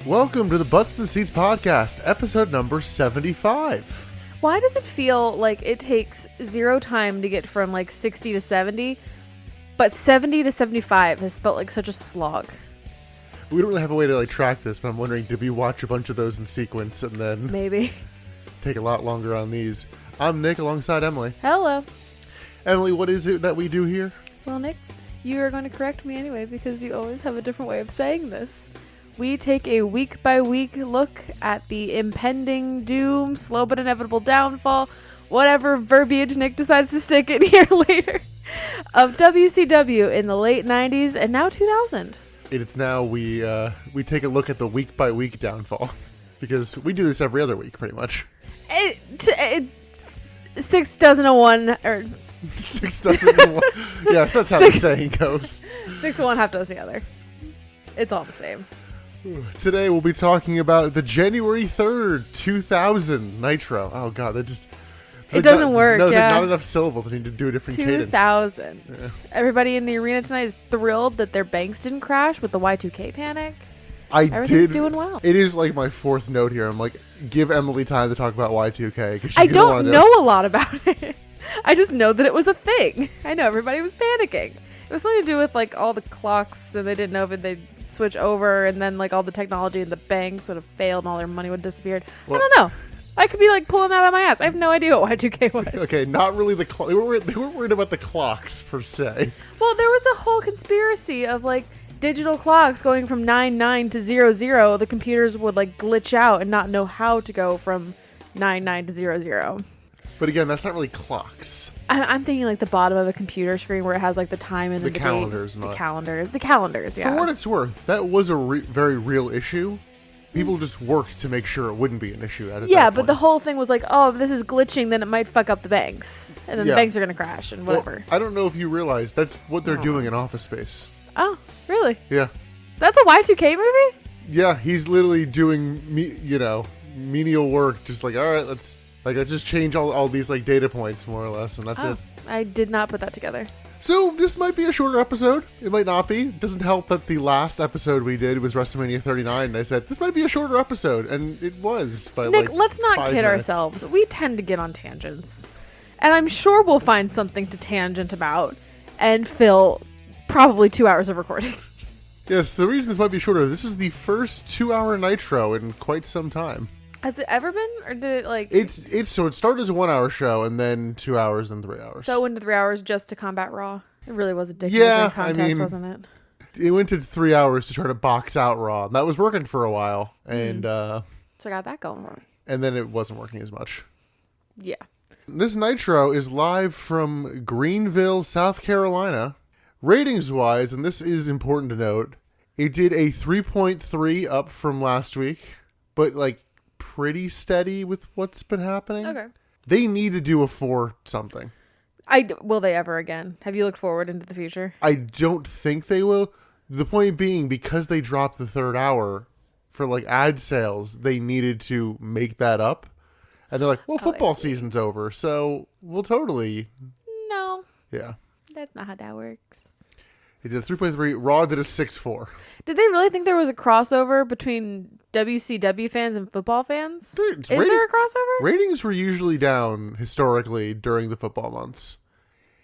Welcome to the Butts to the Seats podcast, episode number 75. Why does it feel like it takes zero time to get from like 60 to 70, but 70 to 75 has felt like such a slog? We don't really have a way to track this, but I'm wondering, did we watch a bunch of those in sequence and then Maybe. take a lot longer on these? I'm Nick alongside Emily. Hello. Emily, what is it that we do here? Well, Nick, you are going to correct me anyway because you always have a different way of saying this. We take a week-by-week look at the impending doom, slow but inevitable downfall, whatever verbiage Nick decides to stick in here later, of WCW in the late 90s and now 2000. It's now we take a look at the week-by-week downfall, because we do this every other week, pretty much. 6 dozen of one, or 6 dozen of one. Yes, that's how the saying goes. 6 of one, half dozen the other. It's all the same. Today we'll be talking about the January 3rd, 2000 Nitro. Oh god, that just... It doesn't work, no, yeah. not enough syllables. I need to do a different cadence. 2000. Yeah. Everybody in the arena tonight is thrilled that their banks didn't crash with the Y2K panic. Everything's Everything's doing well. It is like my fourth note here. I'm like, give Emily time to talk about Y2K. 'Cause she's I gonna don't wanna know a lot about it. I just know that it was a thing. I know everybody was panicking. It was something to do with all the clocks, and they didn't know if they'd switch over, and then all the technology in the banks would have failed and all their money would have disappeared. Well, I don't know. I could be pulling that out of my ass. I have no idea what Y2K was. Okay, not really the clock. They weren't worried about the clocks, per se. Well, there was a whole conspiracy of digital clocks going from 99 to 00. The computers would glitch out and not know how to go from 99 to 00. But again, that's not really clocks. I'm thinking the bottom of a computer screen where it has the time and The the calendars, date. not- The calendars, yeah. For what it's worth, that was a very real issue. People just worked to make sure it wouldn't be an issue at Yeah, that but point. the whole thing was oh, if this is glitching, then it might fuck up the banks. And then Yeah. the banks are going to crash and Well, whatever. I don't know if you realize that's what they're doing in Office Space. Oh, really? Yeah. That's a Y2K movie? Yeah, he's literally doing, menial work. Just all right, let's just change all these data points more or less, and that's it. I did not put that together. So this might be a shorter episode. It might not be. It doesn't help that the last episode we did was WrestleMania 39, and I said this might be a shorter episode, and it was. By Nick, let's not 5 kid minutes. ourselves. We tend to get on tangents. And I'm sure we'll find something to tangent about and fill probably 2 hours of recording. Yes, the reason this might be shorter. This is the first 2-hour Nitro in quite some time. Has it ever been? Or did it It's so it started as a 1-hour show, and then 2 hours, and 3 hours. So it went to 3 hours just to combat Raw? It really was a dick Yeah, contest, wasn't it? It went to 3 hours to try to box out Raw. That was working for a while, and So I got that going for me. and then it wasn't working as much. Yeah. This Nitro is live from Greenville, South Carolina. Ratings-wise, and this is important to note, it did a 3.3 up from last week, but pretty steady with what's been happening. Okay. They need to do a 4 something. Will they ever again? Have you looked forward into the future? I don't think they will. The point being, because they dropped the third hour for ad sales, they needed to make that up. And they're well, football season's over, so we'll totally... No. Yeah. That's not how that works. It did a 3.3. Raw did a 6.4. Did they really think there was a crossover between WCW fans and football fans? Is there a crossover? Ratings were usually down historically during the football months.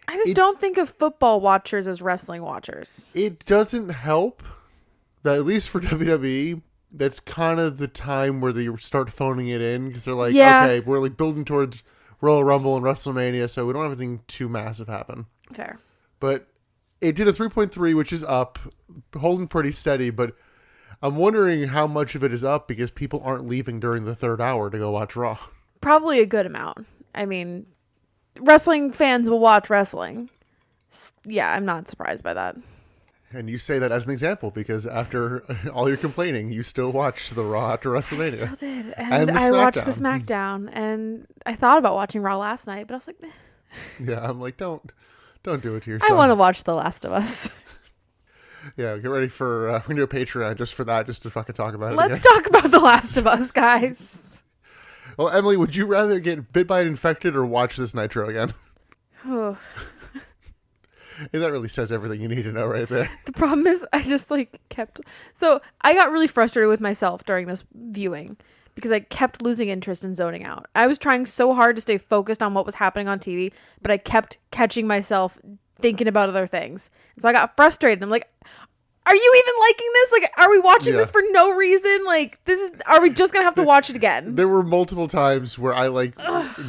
I just don't think of football watchers as wrestling watchers. It doesn't help that, at least for WWE, that's kind of the time where they start phoning it in, because they're okay, we're building towards Royal Rumble and WrestleMania, so we don't have anything too massive happen. Fair. But it did a 3.3, which is up, holding pretty steady, but I'm wondering how much of it is up because people aren't leaving during the third hour to go watch Raw. Probably a good amount. I mean, wrestling fans will watch wrestling. Yeah, I'm not surprised by that. And you say that as an example because after all your complaining, you still watched the Raw after WrestleMania. I still did. And the I watched the SmackDown. SmackDown, and I thought about watching Raw last night, but I was like, Yeah, I'm don't do it to yourself. I want to watch The Last of Us. Yeah, get ready for, we're going to do a Patreon just for that, just to fucking talk about it Let's again. talk about The Last of Us, guys. Well, Emily, would you rather get bit by an infected or watch this Nitro again? Oh. And that really says everything you need to know right there. The problem is I just like kept. So I got really frustrated with myself during this viewing because I kept losing interest and zoning out. I was trying so hard to stay focused on what was happening on TV, but I kept catching myself thinking about other things. And so I got frustrated. I'm like, are you even liking this? Like, are we watching this for no reason? Like, are we just going to have to watch it again? There were multiple times where I like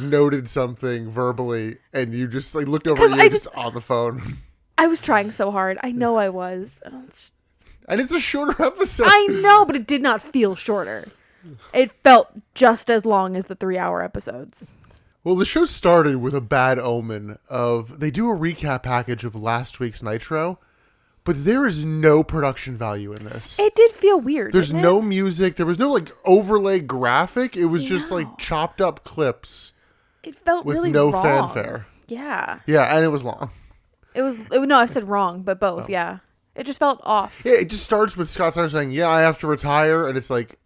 noted something verbally and you just like looked over at you just on the phone. I was trying so hard. I know I was. And it's a shorter episode. I know, but it did not feel shorter. It felt just as long as the 3-hour episodes. Well, the show started with a bad omen of they do a recap package of last week's Nitro, but there is no production value in this. It did feel weird. There's no music. There was no like overlay graphic. It was just like chopped up clips. It felt with really no wrong. fanfare. Yeah. Yeah, and it was long. No, I said wrong, but both. Yeah. It just felt off. Yeah, it just starts with Scott Steiner saying, "Yeah, I have to retire," and it's like,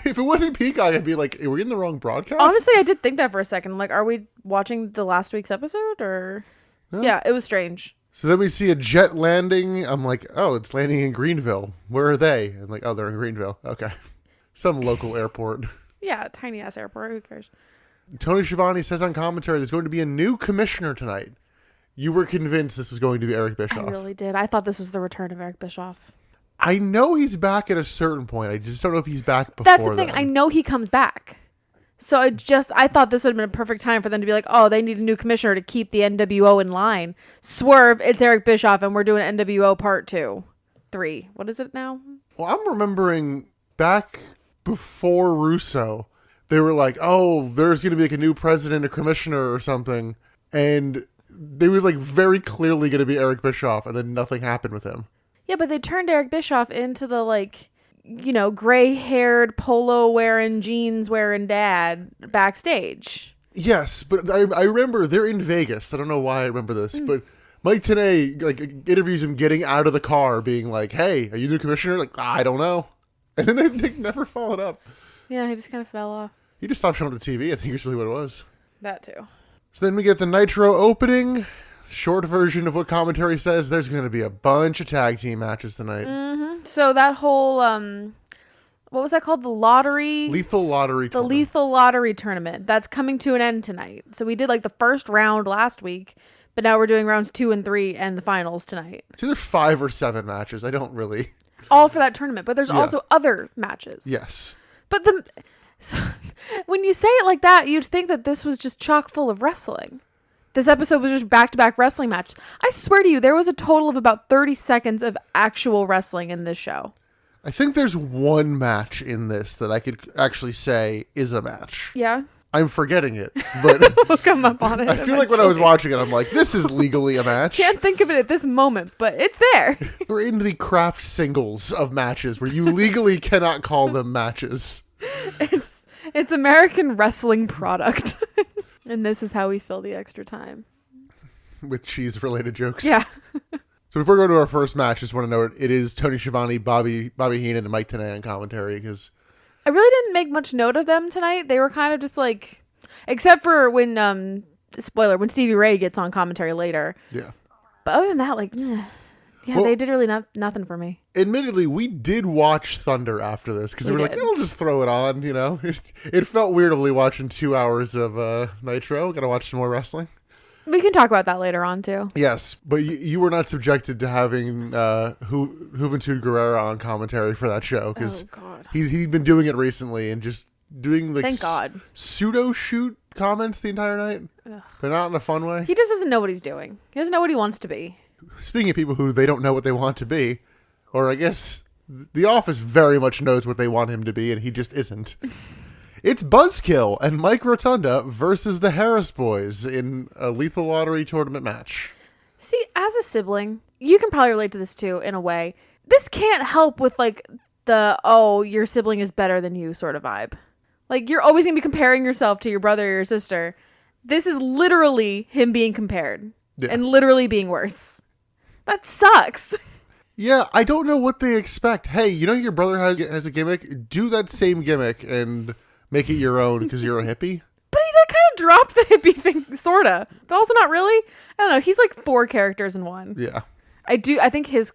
if it wasn't Peacock, I'd be like, "Are we in the wrong broadcast?" Honestly, I did think that for a second. I'm like, are we watching the last week's episode or? Yeah, it was strange. So then we see a jet landing. I'm like, oh, it's landing in Greenville. Where are they? I'm like, oh, they're in Greenville. Okay. Some local airport. Yeah, tiny ass airport. Who cares? Tony Schiavone says on commentary there's going to be a new commissioner tonight. You were convinced this was going to be Eric Bischoff. I really did. I thought this was the return of Eric Bischoff. I know he's back at a certain point. I just don't know if he's back before That's the thing. then. I know he comes back. So I thought this would have been a perfect time for them to be like, oh, they need a new commissioner to keep the NWO in line. Swerve, it's Eric Bischoff, and we're doing NWO Part 2. 3. What is it now? Well, I'm remembering back before Russo, they were like, oh, there's going to be like a new president or commissioner or something. And they was like very clearly going to be Eric Bischoff, and then nothing happened with him. Yeah, but they turned Eric Bischoff into the like, gray-haired, polo-wearing, jeans-wearing dad backstage. Yes, but I remember they're in Vegas. I don't know why I remember this, but Mike Tenay like interviews him getting out of the car, being like, "Hey, are you the commissioner?" Like, I don't know, and then they never followed up. Yeah, he just kind of fell off. He just stopped showing up to TV. I think is really what it was. That too. So then we get the Nitro opening. Short version of what commentary says. There's going to be a bunch of tag team matches tonight. Mm-hmm. So that whole what was that called? The lottery? Lethal Lottery tournament. The Lethal Lottery tournament. That's coming to an end tonight. So we did like the first round last week, but now we're doing rounds 2 and 3 and the finals tonight. It's either 5 or 7 matches. I don't really. All for that tournament, but there's also other matches. Yes. But when you say it like that, you'd think that this was just chock full of wrestling. This episode was just back-to-back wrestling matches. I swear to you, there was a total of about 30 seconds of actual wrestling in this show. I think there's one match in this that I could actually say is a match. Yeah? I'm forgetting it, but we'll come up on it. I feel like when I was watching it, I'm like, this is legally a match. Can't think of it at this moment, but it's there. We're in the craft singles of matches where you legally cannot call them matches. It's American wrestling product. And this is how we fill the extra time. With cheese-related jokes. Yeah. So before we go to our first match, just want to note, it is Tony Schiavone, Bobby Heenan, and Mike Tenay on commentary, because I really didn't make much note of them tonight. They were kind of just like, except for when, spoiler, when Stevie Ray gets on commentary later. Yeah. But other than that, like, well, they did really nothing for me. Admittedly, we did watch Thunder after this, because we were like, we'll just throw it on, It felt weird only watching 2 hours of Nitro. Gotta watch some more wrestling. We can talk about that later on, too. Yes, but you were not subjected to having Juventud Guerrera on commentary for that show, because he'd been doing it recently and just doing like Thank God. pseudo-shoot comments the entire night, but not in a fun way. He just doesn't know what he's doing. He doesn't know what he wants to be. Speaking of people who they don't know what they want to be, or I guess The Office very much knows what they want him to be, and he just isn't. It's Buzzkill and Mike Rotunda versus the Harris Boys in a Lethal Lottery tournament match. See, as a sibling, you can probably relate to this too, in a way. This can't help with like the, oh, your sibling is better than you sort of vibe. Like, you're always going to be comparing yourself to your brother or your sister. This is literally him being compared and literally being worse. That sucks. Yeah, I don't know what they expect. Hey, your brother has a gimmick? Do that same gimmick and make it your own because you're a hippie? But he kind dropped the hippie thing, sorta, but also not really. I don't know. He's like 4 characters in one. Yeah. I think his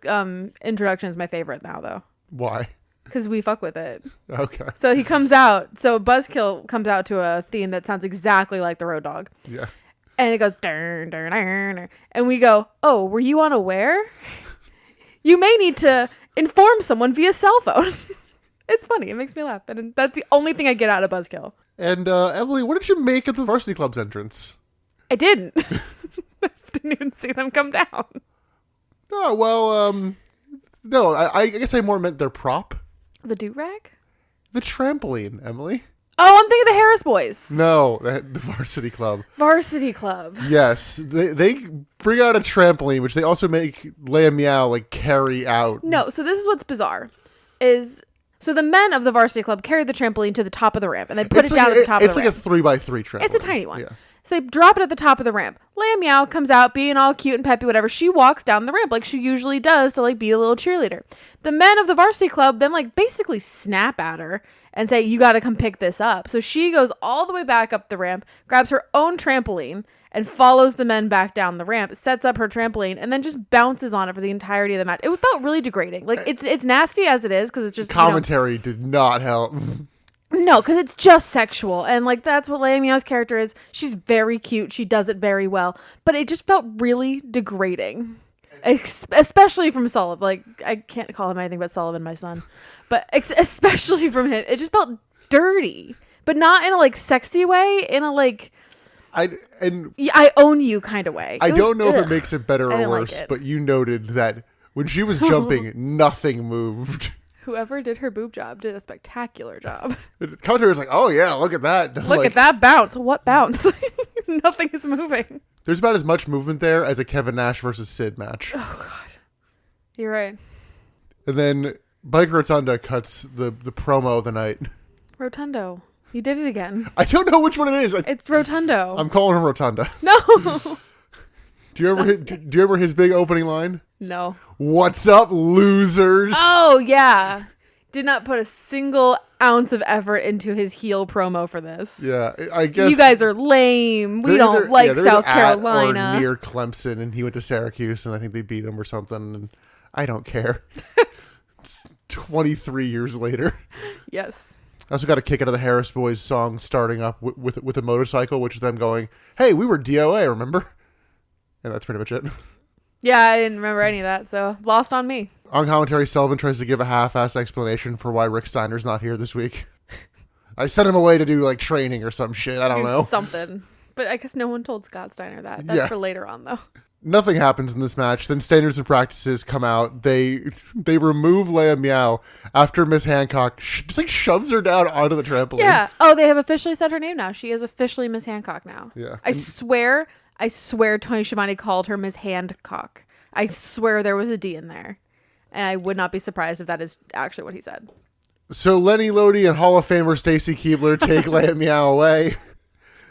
introduction is my favorite now, though. Why? Because we fuck with it. Okay. So he comes out. So Buzzkill comes out to a theme that sounds exactly like the Road Dog. Yeah. And it goes, dun, dun, dun, dun. And we go, oh, were you unaware? You may need to inform someone via cell phone. It's funny. It makes me laugh. And that's the only thing I get out of Buzzkill. And Emily, what did you make of the Varsity Club's entrance? I didn't. I didn't even see them come down. Oh, well, no, I guess I more meant their prop. The do-rag? The trampoline, Emily. Oh, I'm thinking the Harris Boys. No, the Varsity Club. Varsity Club. Yes, they bring out a trampoline, which they also make Leia Meow like carry out. No, so this is what's bizarre. So the men of the Varsity Club carry the trampoline to the top of the ramp, and they put it down at the top of the ramp. It's like a 3x3 trampoline. It's a tiny one. Yeah. So they drop it at the top of the ramp. Leia Meow comes out being all cute and peppy, whatever. She walks down the ramp like she usually does to like be a little cheerleader. The men of the Varsity Club then like basically snap at her and say, you got to come pick this up. So she goes all the way back up the ramp, grabs her own trampoline, and follows the men back down the ramp, sets up her trampoline, and then just bounces on it for the entirety of the match. It felt really degrading. Like, it's nasty as it is, because it's just... Commentary did not help. No, because it's just sexual. And, like, that's what Leia Meow's character is. She's very cute. She does it very well. But it just felt really degrading. Especially from Sullivan. Like, I can't call him anything but Sullivan, my son. But especially from him. It just felt dirty. But not in a, like, sexy way. In a, like... I own you kind of way. I don't know if it makes it better or worse, like but you noted that when she was jumping, nothing moved. Whoever did her boob job did a spectacular job. The commentator was like, oh yeah, look at that. Look at that bounce. What bounce? Nothing is moving. There's about as much movement there as a Kevin Nash versus Sid match. Oh, God. You're right. And then Biker Rotunda cuts the promo of the night. Rotundo. You did it again. I don't know which one it is. It's Rotundo. I'm calling him Rotunda. No. Do you remember his big opening line? No. What's up, losers? Oh, yeah. Did not put a single ounce of effort into his heel promo for this. Yeah, I guess... You guys are lame. We don't like South Carolina. Or near Clemson, and he went to Syracuse, and I think they beat him or something, and I don't care. It's 23 years later. Yes. I also got a kick out of the Harris Boys song starting up with a motorcycle, which is them going, hey, we were DOA, remember? And that's pretty much it. Yeah, I didn't remember any of that, so lost on me. On commentary, Sullivan tries to give a half-assed explanation for why Rick Steiner's not here this week. I sent him away to do, like, training or some shit. I don't know. Something. But I guess no one told Scott Steiner that. That's for later on, though. Nothing happens in this match. Then standards and practices come out. They remove Leia Meow after Miss Hancock just like shoves her down onto the trampoline. Yeah. Oh, they have officially said her name now. She is officially Miss Hancock now. Yeah. I swear Tony Schiavone called her Miss Handcock. I swear there was a D in there. And I would not be surprised if that is actually what he said. So Lenny Lodi and Hall of Famer Stacy Keebler take Leia Meow away.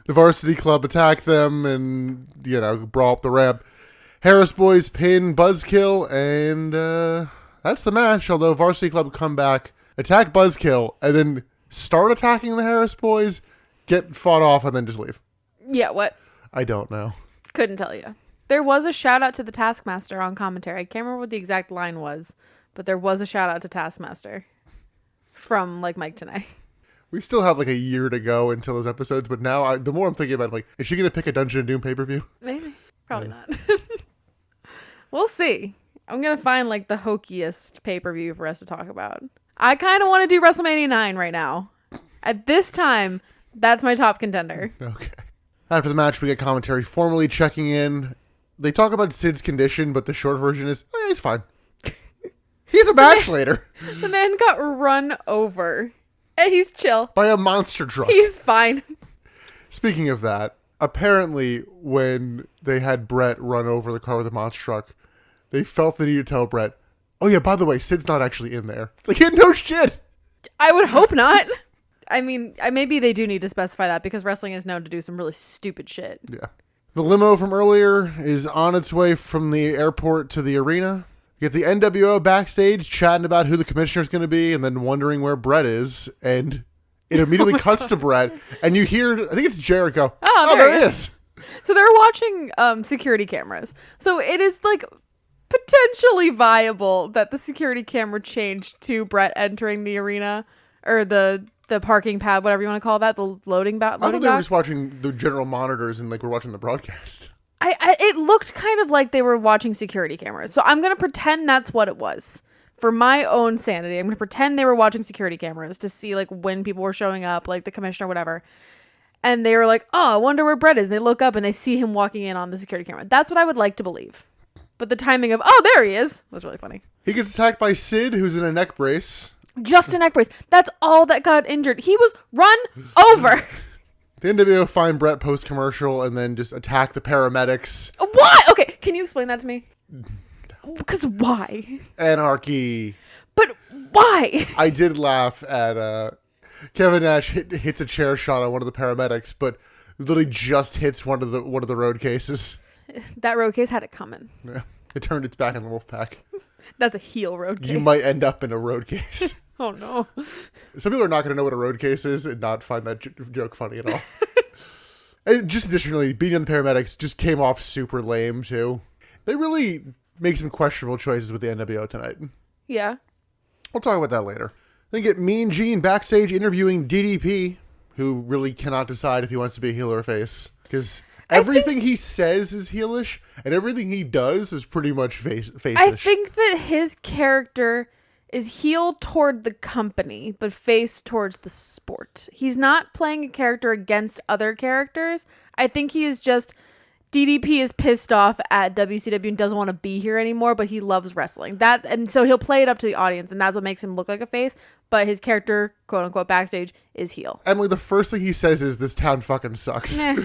The Varsity Club attack them and, brawl up the ramp. Harris Boys pin Buzzkill, and that's the match. Although Varsity Club come back, attack Buzzkill, and then start attacking the Harris Boys, get fought off, and then just leave. Yeah, what? I don't know. Couldn't tell you. There was a shout out to the Taskmaster on commentary. I can't remember what the exact line was, but there was a shout out to Taskmaster from like Mike Tenay. We still have like a year to go until those episodes, but now the more I'm thinking about it, like, is she going to pick a Dungeon and Doom pay-per-view? Maybe. Probably not. We'll see. I'm going to find like the hokiest pay-per-view for us to talk about. I kind of want to do WrestleMania 9 right now. At this time, that's my top contender. Okay. After the match, we get commentary formally checking in. They talk about Sid's condition, but the short version is, oh, yeah, he's fine. He's a match later. The man got run over. And he's chill. By a monster truck. He's fine. Speaking of that, apparently when they had Brett run over the car with the monster truck, they felt the need to tell Brett, oh yeah, by the way, Sid's not actually in there. It's like, yeah, no shit. I would hope not. I mean, maybe they do need to specify that because wrestling is known to do some really stupid shit. Yeah. The limo from earlier is on its way from the airport to the arena. You get the NWO backstage chatting about who the commissioner's going to be and then wondering where Brett is. And It immediately cuts to Brett, and you hear, I think it's Jared go, Oh, there it is. So they're watching security cameras. So it is like potentially viable that the security camera changed to Brett entering the arena or the parking pad, whatever you want to call that, the loading I thought they were just watching the general monitors and like we're watching the broadcast. It looked kind of like they were watching security cameras. So I'm going to pretend that's what it was. For my own sanity, I'm going to pretend they were watching security cameras to see like when people were showing up, like the commissioner, whatever. And they were like, oh, I wonder where Brett is. And they look up and they see him walking in on the security camera. That's what I would like to believe. But the timing of, oh, there he is, was really funny. He gets attacked by Sid, who's in a neck brace. Just a neck brace. That's all that got injured. He was run over. The NWO find Brett post-commercial and then just attack the paramedics. Why? Okay, can you explain that to me? Because why? Anarchy. But why? I did laugh at Kevin Nash hits a chair shot on one of the paramedics, but literally just hits one of the road cases. That road case had it coming. Yeah. It turned its back on the Wolfpack. That's a heel road case. You might end up in a road case. Oh, no. Some people are not going to know what a road case is and not find that joke funny at all. And just additionally, beating on the paramedics just came off super lame, too. They really make some questionable choices with the NWO tonight. Yeah. We'll talk about that later. Then get Mean Gene backstage interviewing DDP, who really cannot decide if he wants to be a heel or a face. Because everything he says is heelish, and everything he does is pretty much face-ish. I think that his character is heel toward the company, but face towards the sport. He's not playing a character against other characters. I think he is just... DDP is pissed off at WCW and doesn't want to be here anymore, but he loves wrestling. And so he'll play it up to the audience, and that's what makes him look like a face. But his character, quote unquote, backstage is heel. Emily, the first thing he says is, "This town fucking sucks." Nah,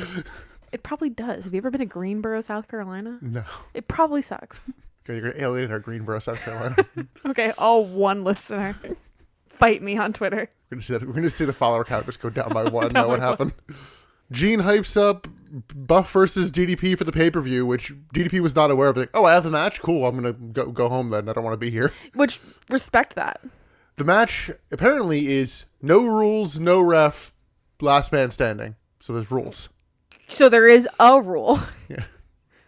it probably does. Have you ever been to Greensboro, South Carolina? No. It probably sucks. Okay, you're gonna alienate our Greensboro, South Carolina. Okay, all one listener. Fight me on Twitter. We're gonna see the follower count just go down by one. Know what happened? Gene hypes up Buff versus DDP for the pay-per-view, which DDP was not aware of. Like, oh, I have the match? Cool, I'm going to go home then. I don't want to be here. Which, respect that. The match apparently is no rules, no ref, last man standing. So there's rules. So there is a rule. Yeah.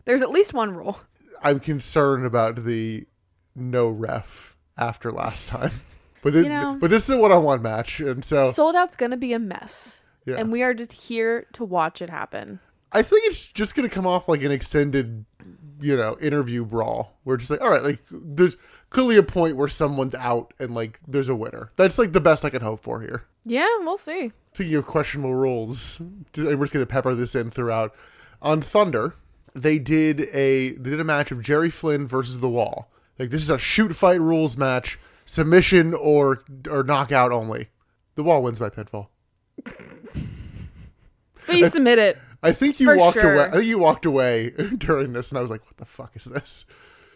There's at least one rule. I'm concerned about the no ref after last time. But this is a one-on-one match. And so Sold Out's going to be a mess. Yeah. And we are just here to watch it happen. I think it's just going to come off like an extended, interview brawl. We're just like, all right, like there's clearly a point where someone's out and like there's a winner. That's like the best I can hope for here. Yeah, we'll see. Speaking of questionable rules, we're just going to pepper this in throughout. On Thunder, they did a match of Jerry Flynn versus The Wall. Like this is a shoot fight rules match, submission or knockout only. The Wall wins by pinfall. But you submit it. I think you walked away. I think you walked away during this, and I was like, "What the fuck is this?"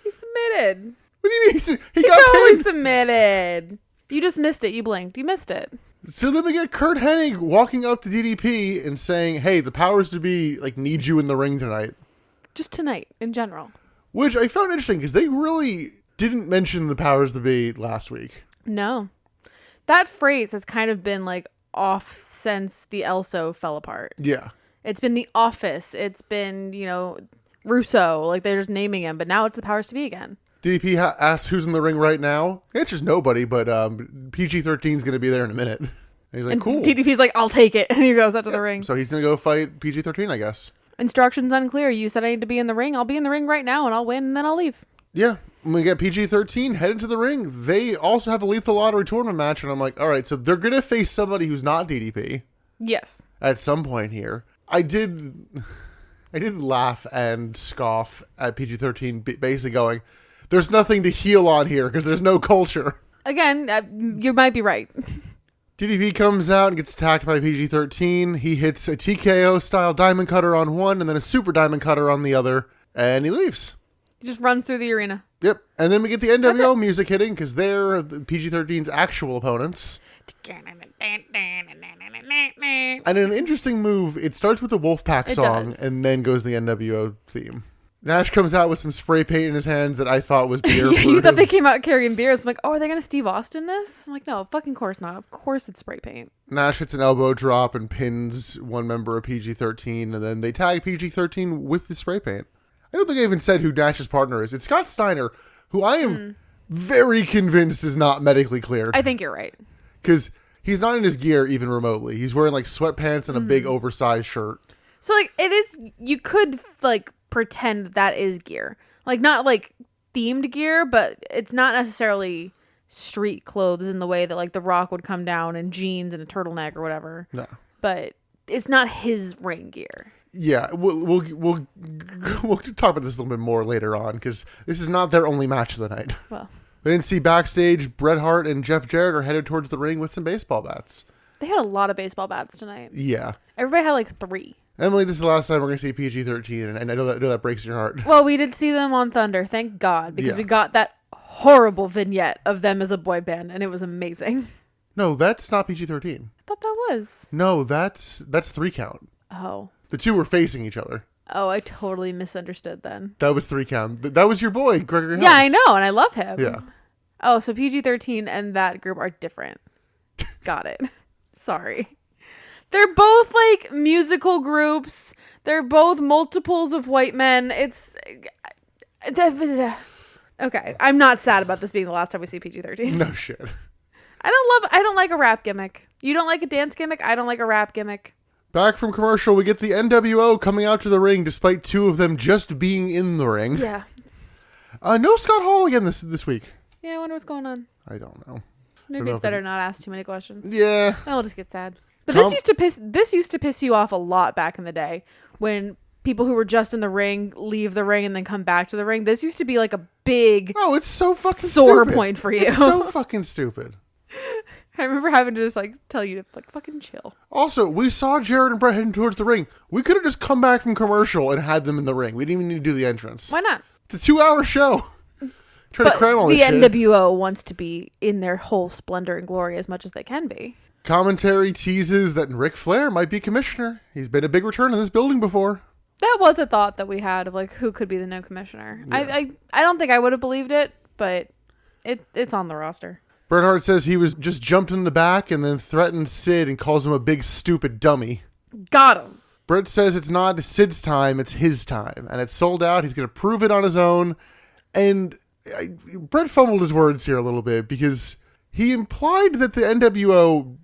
He submitted. What do you mean? He got totally pinned. Submitted. You just missed it. You blinked. You missed it. So then we get Kurt Hennig walking up to DDP and saying, "Hey, the powers to be need you in the ring tonight." Just tonight, in general. Which I found interesting because they really didn't mention the powers to be last week. No, that phrase has kind of been off since the Elso fell apart. Yeah. It's been The Office. It's been, Russo. They're just naming him. But now it's the powers to be again. DDP asks who's in the ring right now. It's just nobody, but PG-13 is going to be there in a minute. And he's like, cool. DDP's like, I'll take it. And he goes out to the ring. So he's going to go fight PG-13, I guess. Instructions unclear. You said I need to be in the ring. I'll be in the ring right now and I'll win and then I'll leave. Yeah. When we get PG-13 head into the ring, they also have a Lethal Lottery tournament match. And I'm like, all right, so they're going to face somebody who's not DDP. Yes. At some point here. I did laugh and scoff at PG-13, basically going, there's nothing to heel on here because there's no culture. Again, you might be right. DDP comes out and gets attacked by PG-13. He hits a TKO-style diamond cutter on one and then a super diamond cutter on the other, and he leaves. He just runs through the arena. Yep. And then we get the NWO music hitting because they're the PG-13's actual opponents. And in an interesting move, it starts with the Wolfpack song and then goes the NWO theme. Nash comes out with some spray paint in his hands that I thought was beer. You thought they came out carrying beers. I'm like, oh, are they going to Steve Austin this? I'm like, no, fucking course not. Of course it's spray paint. Nash hits an elbow drop and pins one member of PG-13, and then they tag PG-13 with the spray paint. I don't think I even said who Nash's partner is. It's Scott Steiner, who I am very convinced is not medically cleared. I think you're right. Because he's not in his gear even remotely. He's wearing like sweatpants and a big oversized shirt. So like it is, you could like pretend that is gear. Like not like themed gear, but it's not necessarily street clothes in the way that like The Rock would come down in jeans and a turtleneck or whatever. No. But it's not his ring gear. Yeah, we'll talk about this a little bit more later on because this is not their only match of the night. Well, Then see backstage, Bret Hart and Jeff Jarrett are headed towards the ring with some baseball bats. they had a lot of baseball bats tonight. Yeah. Everybody had like 3. Emily, this is the last time we're going to see PG-13, and I know that breaks your heart. Well, we did see them on Thunder, thank God, because we got that horrible vignette of them as a boy band, and it was amazing. No, that's not PG-13. I thought that was. No, that's 3 count. Oh. The two were facing each other. Oh, I totally misunderstood then. That was 3 count. That was your boy, Gregory Helms. Yeah, I know, and I love him. Yeah. Oh, so PG-13 and that group are different. Got it. Sorry. They're both like musical groups. They're both multiples of white men. It's okay. I'm not sad about this being the last time we see PG-13. No shit. I don't like a rap gimmick. You don't like a dance gimmick? I don't like a rap gimmick. Back from commercial, we get the NWO coming out to the ring despite 2 of them just being in the ring. Yeah. No Scott Hall again this week. Yeah, I wonder what's going on. I don't know. Maybe it's better not ask too many questions. Yeah. Then we'll just get sad. But this used to piss you off a lot back in the day when people who were just in the ring leave the ring and then come back to the ring. This used to be like a big it's so fucking sore stupid. point for you. It's so fucking stupid. I remember having to just like tell you to like fucking chill. Also, we saw Jared and Brett heading towards the ring. We could have just come back from commercial and had them in the ring. We didn't even need to do the entrance. Why not? It's a 2-hour show. Trying to cram all this shit. The NWO wants to be in their whole splendor and glory as much as they can be. Commentary teases that Ric Flair might be commissioner. He's been a big return in this building before. That was a thought that we had of like who could be the new commissioner. Yeah. I don't think I would have believed it, but it's on the roster. Bret Hart says he was just jumped in the back and then threatened Sid and calls him a big stupid dummy. Got him. Bret says it's not Sid's time, it's his time. And it's sold out. He's going to prove it on his own. And Bret fumbled his words here a little bit because he implied that the NWO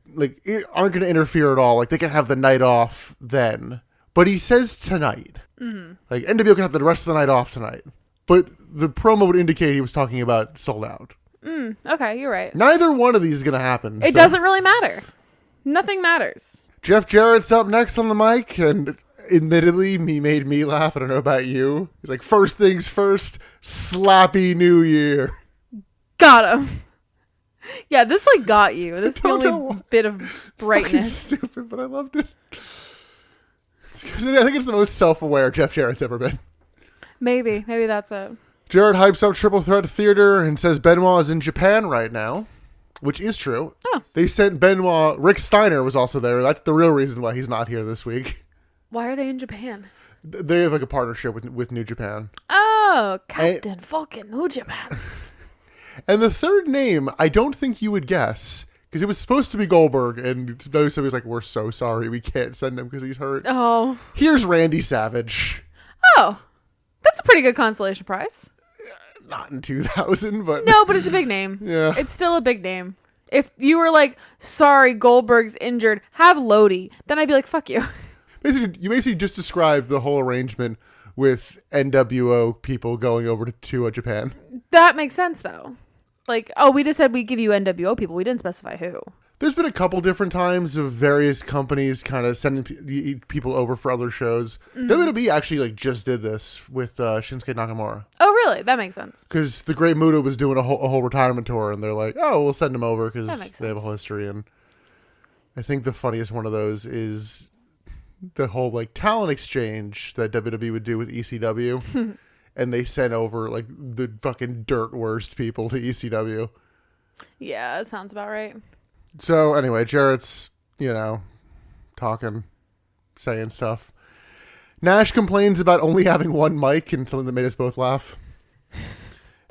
aren't going to interfere at all. Like, they can have the night off then. But he says tonight. Mm-hmm. Like, NWO can have the rest of the night off tonight. But the promo would indicate he was talking about sold out. Okay, you're right. Neither one of these is going to happen. It doesn't really matter. Nothing matters. Jeff Jarrett's up next on the mic, and admittedly, he made me laugh. I don't know about you. He's like, first things first, slappy New Year. Got him. Yeah, this got you. This is the only bit of brightness. Fucking stupid, but I loved it. I think it's the most self-aware Jeff Jarrett's ever been. Maybe that's it. Jarrett hypes up Triple Threat Theater and says Benoit is in Japan right now, which is true. Oh. They sent Benoit. Rick Steiner was also there. That's the real reason why he's not here this week. Why are they in Japan? They have a partnership with New Japan. Oh, Captain fucking New Japan. And the third name, I don't think you would guess, because it was supposed to be Goldberg, and WWE was like, we're so sorry, we can't send him because he's hurt. Oh. Here's Randy Savage. Oh. That's a pretty good consolation prize. Not in 2000, but... No, but it's a big name. Yeah. It's still a big name. If you were like, sorry, Goldberg's injured, have Lodi, then I'd be like, fuck you. Basically, you just described the whole arrangement with NWO people going over to Japan. That makes sense, though. Like, we just said we give you NWO people. We didn't specify who. There's been a couple different times of various companies kind of sending people over for other shows. Mm-hmm. WWE actually just did this with Shinsuke Nakamura. Oh, really? That makes sense. Because the Great Muta was doing a whole retirement tour, and they're like, oh, we'll send him over because they have a whole history. And I think the funniest one of those is the whole talent exchange that WWE would do with ECW. And they sent over the fucking dirt worst people to ECW. Yeah, that sounds about right. So anyway, Jarrett's, talking, saying stuff. Nash complains about only having one mic and something that made us both laugh.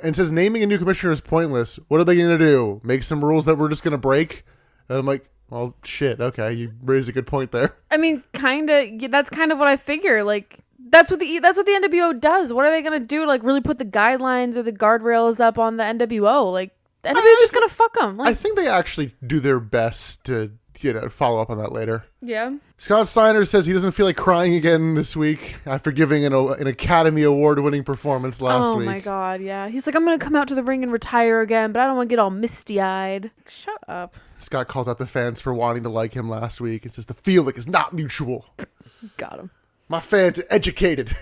And says naming a new commissioner is pointless. What are they going to do? Make some rules that we're just going to break? And I'm like, well, shit. Okay, you raised a good point there. I mean, kind of. That's kind of what I figure. Like, that's what the NWO does. What are they going to do? Like, really put the guidelines or the guardrails up on the NWO? Like, the NWO's just going to fuck them. Like, I think they actually do their best to, follow up on that later. Yeah. Scott Steiner says he doesn't feel like crying again this week after giving an Academy Award-winning performance last week. Oh my God, yeah. He's like, I'm going to come out to the ring and retire again, but I don't want to get all misty-eyed. Shut up. Scott calls out the fans for wanting to like him last week. He says the feeling is not mutual. Got him. My fans are educated.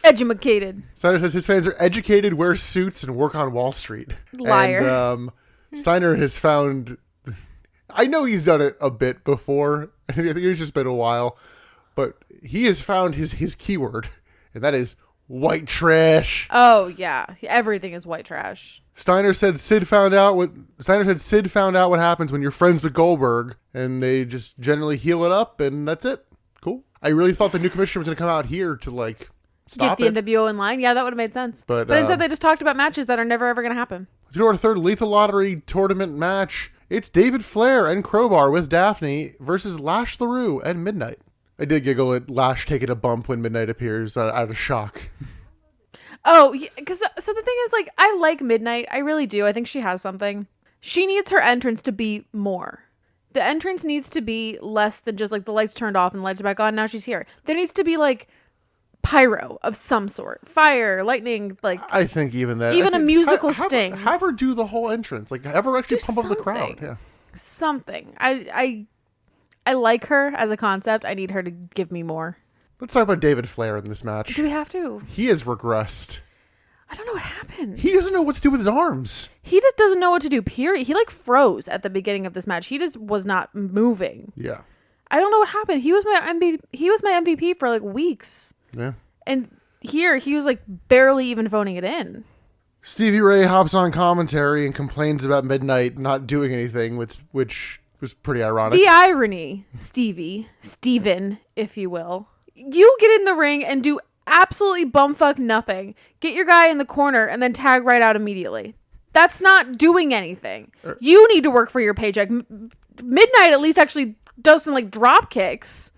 Edumacated. Steiner says his fans are educated, wear suits, and work on Wall Street. Liar. And Steiner has found... I know he's done it a bit before. I think it's just been a while. But he has found his keyword, and that is white trash. Oh, yeah. Everything is white trash. Steiner said Sid found out what happens when you're friends with Goldberg, and they just generally heal it up, and that's it. Cool. I really thought the new commissioner was going to come out here to, like, stop Get the NWO in line. Yeah, that would have made sense. But instead they just talked about matches that are never ever going to happen. To do our third Lethal Lottery tournament match, it's David Flair and Crowbar with Daphne versus Lash LaRue and Midnight. I did giggle at Lash taking a bump when Midnight appears out of shock. Oh, because so the thing is, like, I like Midnight. I really do. I think she has something. She needs her entrance to be more. The entrance needs to be less than just like the lights turned off and the lights are back on. Now she's here. There needs to be like pyro of some sort, fire, lightning. Like, I think even that, even a musical sting. Have her do the whole entrance. Like, have her actually pump up the crowd. Yeah, something. I like her as a concept. I need her to give me more. Let's talk about David Flair in this match. Do we have to? He has regressed. I don't know what happened. He doesn't know what to do with his arms. He just doesn't know what to do, period. He like froze at the beginning of this match. He just was not moving. Yeah. I don't know what happened. He was my MVP for like weeks. Yeah. And here he was like barely even phoning it in. Stevie Ray hops on commentary and complains about Midnight not doing anything, which was pretty ironic. The irony, Steven, if you will. You get in the ring and do absolutely bumfuck nothing. Get your guy in the corner and then tag right out immediately. That's not doing anything. You need to work for your paycheck. Midnight at least actually does some like drop kicks.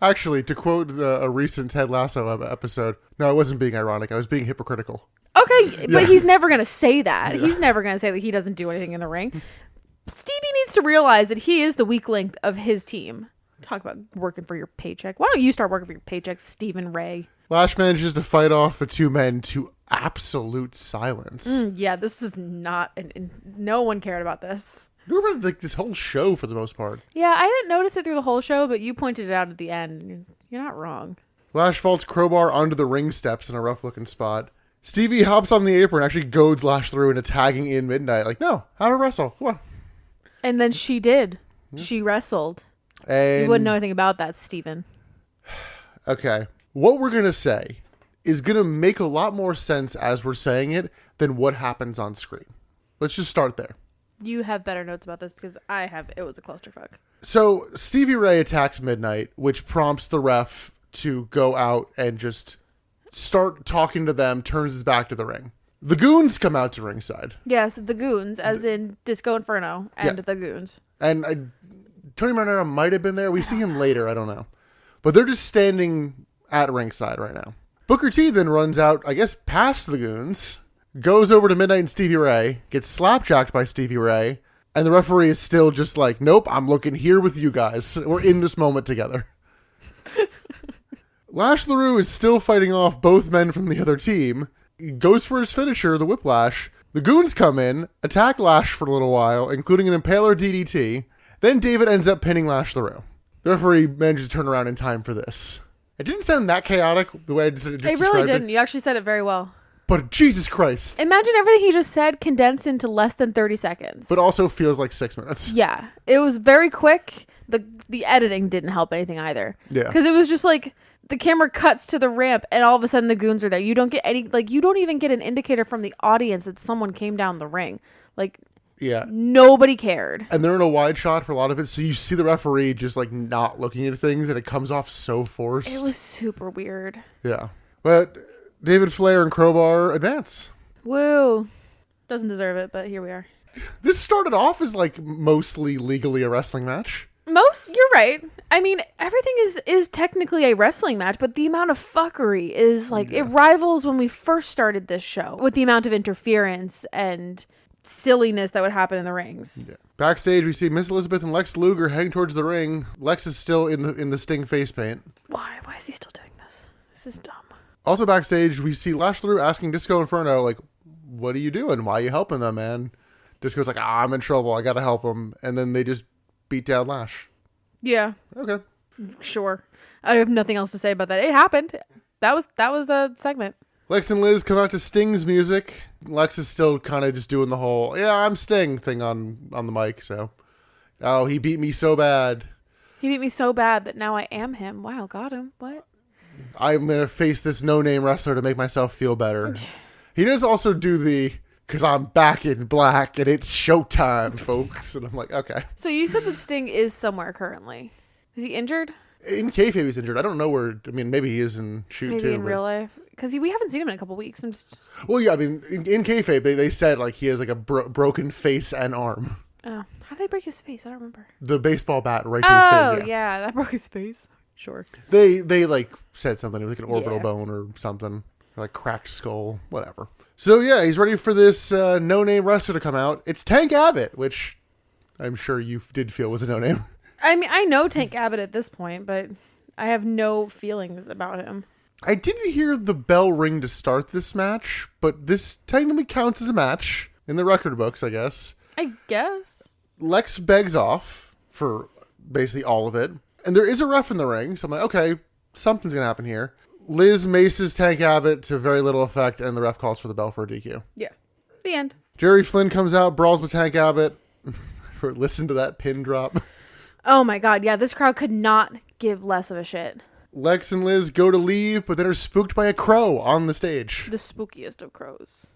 Actually, to quote a recent Ted Lasso episode, no, I wasn't being ironic. I was being hypocritical. Okay, but he's never going to say that. Yeah. He's never going to say that he doesn't do anything in the ring. Stevie needs to realize that he is the weak link of his team. Talk about working for your paycheck. Why don't you start working for your paycheck, Stephen Ray? Lash manages to fight off the two men to absolute silence. Yeah, this is not... no one cared about this. You remember like this whole show for the most part. Yeah, I didn't notice it through the whole show, but you pointed it out at the end. You're not wrong. Lash vaults Crowbar onto the ring steps in a rough-looking spot. Stevie hops on the apron and actually goads Lash through into tagging in Midnight. Like, no, how to wrestle. Come on. And then she did. Yeah. She wrestled. And you wouldn't know anything about that, Steven. Okay. What we're going to say is going to make a lot more sense as we're saying it than what happens on screen. Let's just start there. You have better notes about this because it was a clusterfuck. So Stevie Ray attacks Midnight, which prompts the ref to go out and just start talking to them, turns his back to the ring. The Goons come out to ringside. Yes, the Goons, as in Disco Inferno and the Goons. And Tony Marinaro might have been there. We see him later. I don't know. But they're just standing at ringside right now. Booker T then runs out, I guess, past the Goons, goes over to Midnight and Stevie Ray, gets slapjacked by Stevie Ray, and the referee is still just like, nope, I'm looking here with you guys. We're in this moment together. Lash LaRue is still fighting off both men from the other team. He goes for his finisher, the Whiplash. The Goons come in, attack Lash for a little while, including an Impaler DDT. Then David ends up pinning Lash LaRue. The referee manages to turn around in time for this. It didn't sound that chaotic the way I just described it. It really didn't. You actually said it very well. But Jesus Christ. Imagine everything he just said condensed into less than 30 seconds. But also feels like 6 minutes. Yeah. It was very quick. The editing didn't help anything either. Yeah. Because it was just like the camera cuts to the ramp and all of a sudden the Goons are there. You don't get you don't even get an indicator from the audience that someone came down the ring. Like, Yeah. Nobody cared. And they're in a wide shot for a lot of it, so you see the referee just like not looking at things, and it comes off so forced. It was super weird. Yeah. But David Flair and Crowbar advance. Woo. Doesn't deserve it, but here we are. This started off as like mostly legally a wrestling match. You're right. I mean, everything is technically a wrestling match, but the amount of fuckery is like, it rivals when we first started this show with the amount of interference and silliness that would happen in the rings. Yeah. Backstage, we see Miss Elizabeth and Lex Luger heading towards the ring. Lex is still in the Sting face paint. Why is he still doing this? This is dumb. Also backstage, we see Lash LaRue asking Disco Inferno, like, what are you doing? Why are you helping them, man? Disco's like, I'm in trouble. I gotta help them. And then they just beat down Lash. Yeah. Okay. Sure. I have nothing else to say about that. It happened. That was a segment. Lex and Liz come out to Sting's music. Lex is still kind of just doing the whole, yeah, I'm Sting thing on the mic. So, oh, he beat me so bad. He beat me so bad that now I am him. Wow, got him. What? I'm going to face this no-name wrestler to make myself feel better. He does also do because I'm back in black and it's showtime, folks. And I'm like, okay. So you said that Sting is somewhere currently. Is he injured? In kayfabe, he's injured. I don't know where. I mean, maybe he is in shoot Maybe too. in real life. Because we haven't seen him in a couple weeks. I'm just... Well, yeah, I mean, in kayfabe, they said like he has like a broken face and arm. Oh, how did they break his face? I don't remember. The baseball bat right to his face. Oh, yeah, that broke his face. Sure. They like said something. It was like an orbital Yeah. bone or something. Or like cracked skull, whatever. So yeah, he's ready for this no-name wrestler to come out. It's Tank Abbott, which I'm sure you did feel was a no-name. I mean, I know Tank Abbott at this point, but I have no feelings about him. I didn't hear the bell ring to start this match, but this technically counts as a match in the record books, I guess. I guess. Lex begs off for basically all of it. And there is a ref in the ring, so I'm like, okay, something's going to happen here. Liz maces Tank Abbott to very little effect, and the ref calls for the bell for a DQ. Yeah. The end. Jerry Flynn comes out, brawls with Tank Abbott. Listen to that pin drop. Oh my god, yeah, this crowd could not give less of a shit. Lex and Liz go to leave, but then are spooked by a crow on the stage. The spookiest of crows.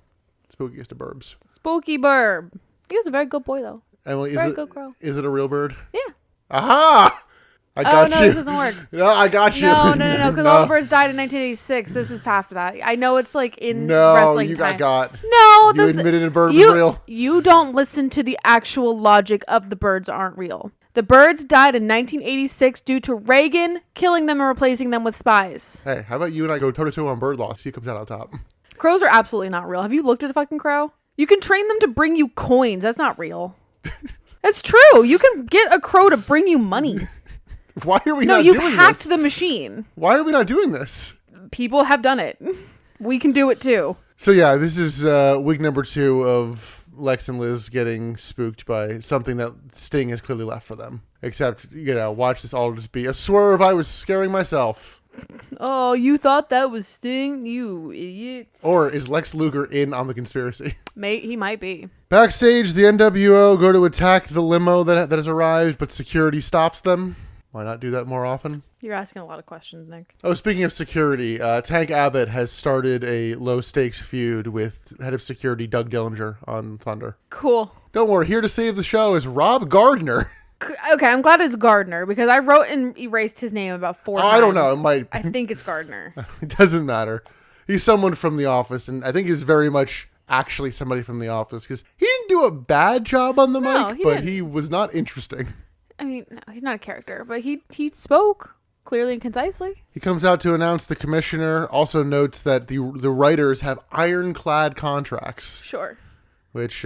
Spookiest of burbs. Spooky burb. He was a very good boy, though. Emily, Very good crow. Is it a real bird? Yeah. Aha! I got no, you. this doesn't work. No, I got you. No, because all the birds died in 1986. This is after that. I know it's like in wrestling you time. got. No, You admitted a bird was real. You don't listen to the actual logic of the birds aren't real. The birds died in 1986 due to Reagan killing them and replacing them with spies. Hey, how about you and I go toe-to-toe on bird law? See who comes out on top. Crows are absolutely not real. Have you looked at a fucking crow? You can train them to bring you coins. That's not real. That's true. You can get a crow to bring you money. Why are we No, not you've doing hacked this? the machine. Why are we not doing this? People have done it. We can do it too. So yeah, this is week number 2 of Lex and Liz getting spooked by something that Sting has clearly left for them. Except, watch this all just be a swerve. I was scaring myself. Oh, you thought that was Sting? You idiot. Or is Lex Luger in on the conspiracy? He might be. Backstage, the NWO go to attack the limo that has arrived, but security stops them. Why not do that more often? You're asking a lot of questions, Nick. Oh, speaking of security, Tank Abbott has started a low-stakes feud with head of security Doug Dillinger on Thunder. Cool. Don't worry, here to save the show is Rob Gardner. Okay, I'm glad it's Gardner because I wrote and erased his name about 4 times. I don't know. It might. I think it's Gardner. It doesn't matter. He's someone from The Office, and I think he's very much actually somebody from The Office because he didn't do a bad job on the mic, but didn't. he was not interesting. I mean, no, he's not a character, but he spoke clearly and concisely. He comes out to announce the commissioner, also notes that the writers have ironclad contracts. Sure. Which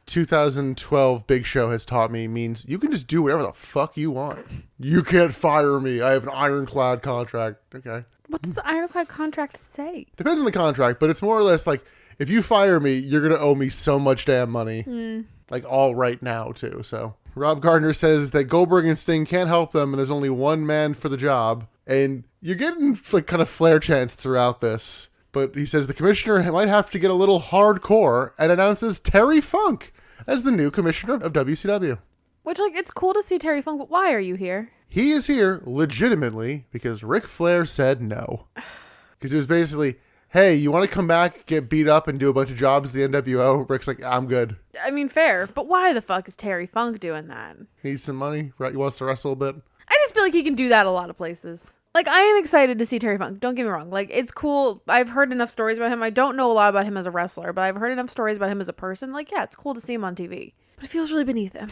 2012 Big Show has taught me means you can just do whatever the fuck you want. You can't fire me. I have an ironclad contract. Okay. What does the ironclad contract say? Depends on the contract, but it's more or less like, if you fire me, you're going to owe me so much damn money. Like all right now, too. So Rob Gardner says that Goldberg and Sting can't help them, and there's only one man for the job. And you're getting like kind of flare chants throughout this. But he says the commissioner might have to get a little hardcore and announces Terry Funk as the new commissioner of WCW. Which, like, it's cool to see Terry Funk, but why are you here? He is here legitimately because Ric Flair said no. Because it was basically, hey, you want to come back, get beat up, and do a bunch of jobs at the NWO? Rick's like, I'm good. I mean, fair, but why the fuck is Terry Funk doing that? Needs some money, right? He wants to wrestle a bit. I just feel like he can do that a lot of places. Like, I am excited to see Terry Funk. Don't get me wrong. Like, it's cool. I've heard enough stories about him. I don't know a lot about him as a wrestler, but I've heard enough stories about him as a person. Like, yeah, it's cool to see him on TV. But it feels really beneath him.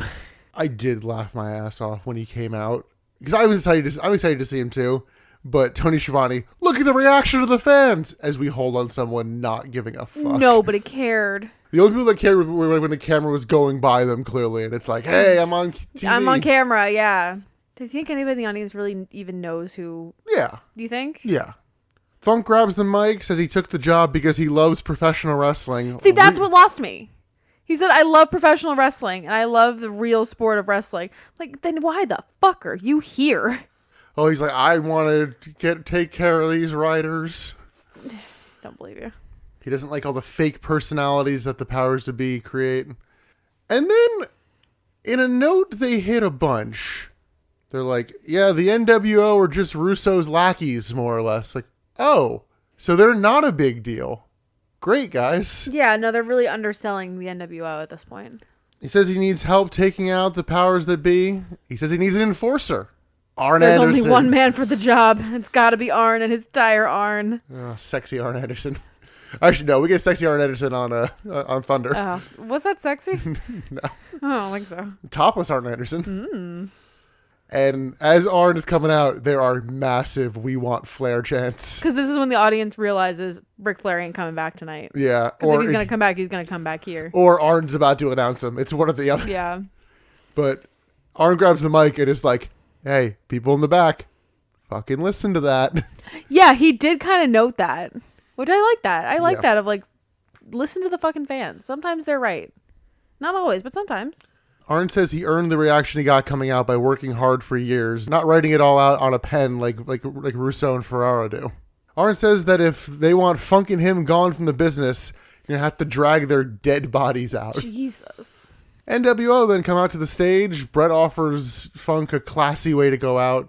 I did laugh my ass off when he came out. Because I'm excited to see him too. But Tony Schiavone, look at the reaction of the fans as we hold on someone not giving a fuck. Nobody cared. The only people that cared were when the camera was going by them, clearly. And it's like, hey, I'm on TV. I'm on camera, yeah. Do you think anybody in the audience really even knows who? Yeah. Do you think? Yeah. Funk grabs the mic, says he took the job because he loves professional wrestling. See, that's what lost me. He said, I love professional wrestling, and I love the real sport of wrestling. Like, then why the fuck are you here? Oh, he's like, I want to take care of these writers. Don't believe you. He doesn't like all the fake personalities that the powers to be create. And then, in a note they hit a bunch. They're like, yeah, the NWO are just Russo's lackeys, more or less. Like, oh, so they're not a big deal. Great, guys. Yeah, no, they're really underselling the NWO at this point. He says he needs help taking out the powers that be. He says he needs an enforcer. Arn There's Anderson. only one man for the job. It's got to be Arn and his tire Arn. Oh, sexy Arn Anderson. Actually, no, we get sexy Arn Anderson on Thunder. Oh, was that sexy? No. I don't think so. Topless Arn Anderson. And as Arn is coming out, there are massive "We Want Flair" chants. Because this is when the audience realizes Ric Flair ain't coming back tonight. Yeah. Or if he's going to come back, he's going to come back here. Or Arn's about to announce him. It's one or the other. Yeah. But Arn grabs the mic and is like, hey, people in the back, fucking listen to that. Yeah, he did kind of note that, which I like that. I like Yeah. that of like, listen to the fucking fans. Sometimes they're right. Not always, but sometimes. Arn says he earned the reaction he got coming out by working hard for years, not writing it all out on a pen like Russo and Ferraro do. Arn says that if they want Funk and him gone from the business, you're going to have to drag their dead bodies out. Jesus. NWO then come out to the stage. Brett offers Funk a classy way to go out.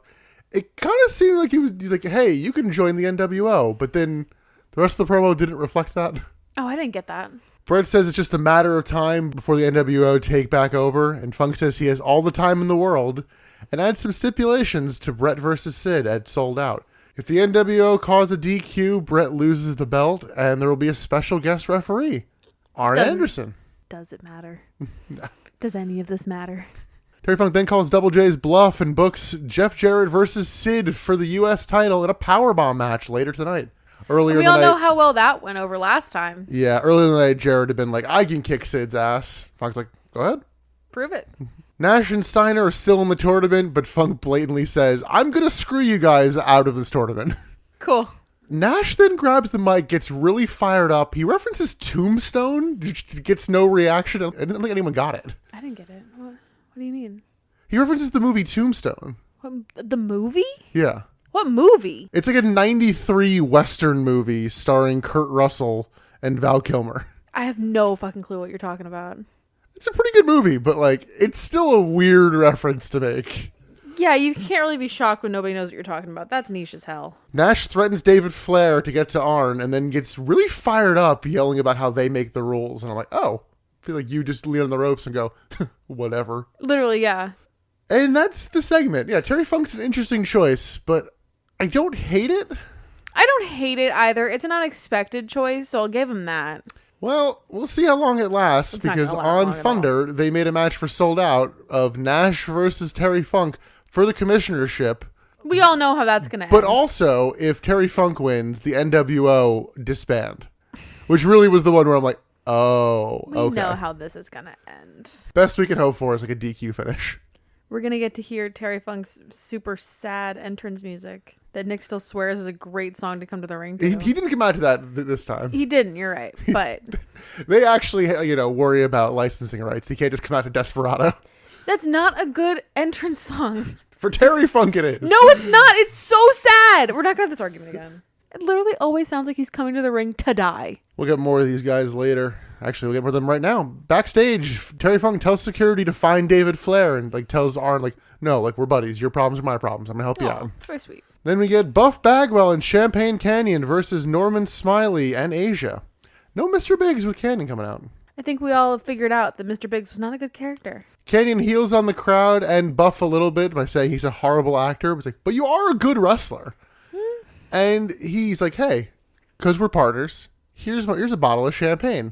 It kind of seemed like he's like, hey, you can join the NWO, but then the rest of the promo didn't reflect that. Oh, I didn't get that. Brett says it's just a matter of time before the NWO take back over, and Funk says he has all the time in the world, and adds some stipulations to Brett versus Sid at Sold Out. If the NWO cause a DQ, Brett loses the belt, and there will be a special guest referee, Arn Anderson. Does it matter? No. Does any of this matter? Terry Funk then calls Double J's bluff and books Jeff Jarrett versus Sid for the U.S. title in a powerbomb match later tonight. Earlier We in the all night, know how well that went over last time. yeah, earlier in the night, Jarrett had been like, I can kick Sid's ass. Funk's like, go ahead. Prove it. Nash and Steiner are still in the tournament, but Funk blatantly says, I'm going to screw you guys out of this tournament. Cool. Nash then grabs the mic, gets really fired up. He references Tombstone, gets no reaction. I didn't think anyone got it. I didn't get it. What do you mean? He references the movie Tombstone. What, the movie? Yeah. What movie? It's like a 93 Western movie starring Kurt Russell and Val Kilmer. I have no fucking clue what you're talking about. It's a pretty good movie, but like, it's still a weird reference to make. Yeah, you can't really be shocked when nobody knows what you're talking about. That's niche as hell. Nash threatens David Flair to get to Arn and then gets really fired up yelling about how they make the rules. And I'm like, oh, I feel like you just lean on the ropes and go, whatever. Literally, yeah. And that's the segment. Yeah, Terry Funk's an interesting choice, but I don't hate it. I don't hate it either. It's an unexpected choice, so I'll give him that. Well, we'll see how long it lasts, It's not because gonna last on long at Thunder, they made a match for Sold Out of Nash versus Terry Funk for the commissionership. We all know how that's going to end. But also, if Terry Funk wins, the NWO disband. Which really was the one where I'm like, oh, we okay. know how this is going to end. Best we can hope for is like a DQ finish. We're going to get to hear Terry Funk's super sad entrance music that Nick still swears is a great song to come to the ring to. He didn't come out to that this time. He didn't, you're right. But They actually, worry about licensing rights. He can't just come out to Desperado. that's not a good entrance song. For Terry Funk it is. No, it's not. It's so sad. We're not going to have this argument again. It literally always sounds like he's coming to the ring to die. We'll get more of these guys later. Actually, we'll get more of them right now. Backstage, Terry Funk tells security to find David Flair and like tells Arn, like, no, like, we're buddies. Your problems are my problems. I'm going to help you out. It's very sweet. Then we get Buff Bagwell and Champagne Canyon versus Norman Smiley and Asia. No Mr. Biggs with Canyon coming out. I think we all figured out that Mr. Biggs was not a good character. Canyon heals on the crowd and Buff a little bit by saying he's a horrible actor. But, like, but you are a good wrestler. And he's like, hey, because we're partners, here's a bottle of champagne.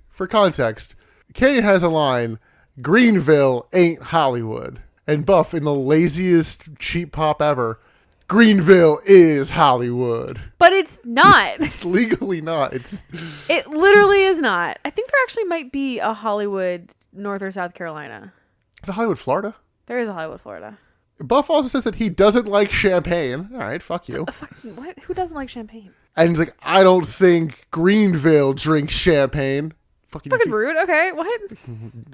For context, Canyon has a line, Greenville ain't Hollywood. And Buff, in the laziest cheap pop ever, Greenville is Hollywood. But it's not. It's legally not. It literally is not. I think there actually might be a Hollywood, North or South Carolina. It's a Hollywood, Florida. There is a Hollywood, Florida. Buff also says that he doesn't like champagne. All right, fuck you. What? Who doesn't like champagne? And he's like, I don't think Greenville drinks champagne. Fucking rude. Okay, what?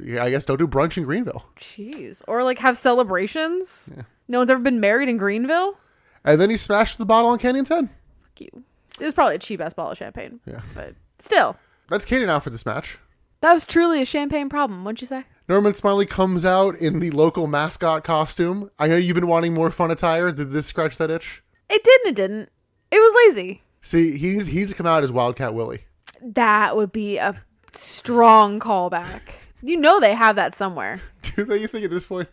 Yeah, I guess don't do brunch in Greenville. Jeez. Or like have celebrations. Yeah. No one's ever been married in Greenville. And then he smashed the bottle on Canyon's head. Fuck you. It was probably a cheap ass bottle of champagne. Yeah. But still. That's Canyon out for this match. That was truly a champagne problem, wouldn't you say? Norman Smiley comes out in the local mascot costume. I know you've been wanting more fun attire. Did this scratch that itch? It didn't. It didn't. It was lazy. See, he's come out as Wildcat Willie. That would be a strong callback. You know they have that somewhere. Do they, you think, at this point?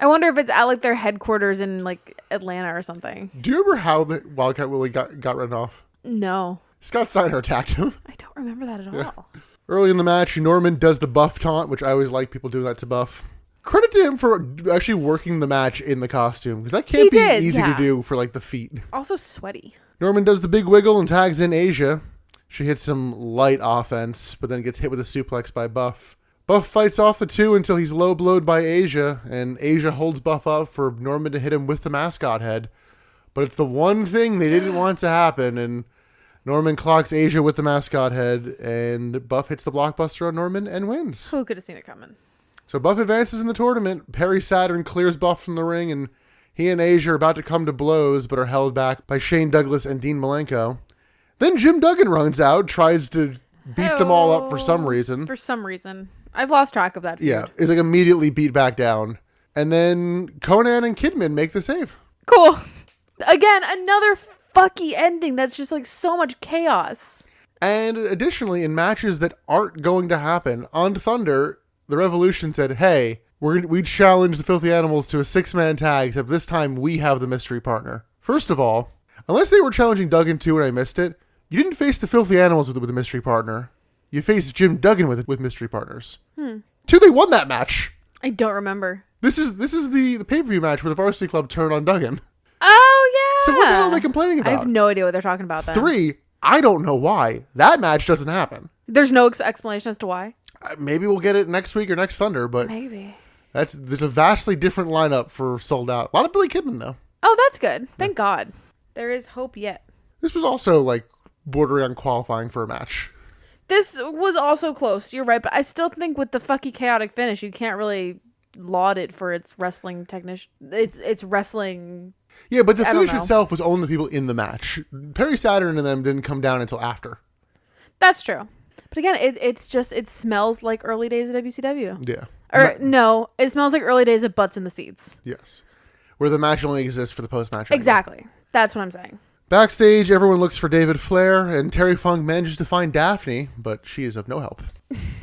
I wonder if it's at like their headquarters in like Atlanta or something. Do you remember how the Wildcat Willie got written off? No. Scott Steiner attacked him. I don't remember that at all. Early in the match, Norman does the Buff taunt, which I always like people doing that to Buff. Credit to him for actually working the match in the costume, because that can't be easy to do for like the feet. Also sweaty. Norman does the big wiggle and tags in Asia. She hits some light offense, but then gets hit with a suplex by Buff. Buff fights off the two until he's low blowed by Asia, and Asia holds Buff up for Norman to hit him with the mascot head. But it's the one thing they didn't want to happen, and Norman clocks Asia with the mascot head, and Buff hits the blockbuster on Norman and wins. Who could have seen it coming? So Buff advances in the tournament. Perry Saturn clears Buff from the ring, and he and Asia are about to come to blows, but are held back by Shane Douglas and Dean Malenko. Then Jim Duggan runs out, tries to beat them all up for some reason. For some reason. I've lost track of that. Yeah, it's like immediately beat back down. And then Conan and Kidman make the save. Cool. Again, another fucky ending that's just like so much chaos. And additionally, in matches that aren't going to happen, on Thunder, the Revolution said, hey, we challenge the Filthy Animals to a 6-man tag, except this time we have the mystery partner. First of all, unless they were challenging Duggan too and I missed it, you didn't face the Filthy Animals with a mystery partner. You faced Jim Duggan with mystery partners. Two, they won that match. I don't remember. This is the pay-per-view match where the Varsity Club turned on Duggan. Oh, yeah. So what the hell are they complaining about? I have no idea what they're talking about then. 3, I don't know why. That match doesn't happen. There's no explanation as to why? Maybe we'll get it next week or next Thunder, but maybe. There's a vastly different lineup for Sold Out. A lot of Billy Kidman, though. Oh, that's good. Thank God. There is hope yet. This was also, like, bordering on qualifying for a match. This was also close. You're right, but I still think with the fucky chaotic finish, you can't really laud it for its wrestling technician. It's wrestling. Yeah, but the finish itself was only the people in the match. Perry Saturn and them didn't come down until after. That's true. But again, it smells like early days of WCW. Yeah. No, it smells like early days of butts in the seats. Yes. Where the match only exists for the post-match. Exactly. Angle. That's what I'm saying. Backstage, everyone looks for David Flair, and Terry Funk manages to find Daphne, but she is of no help.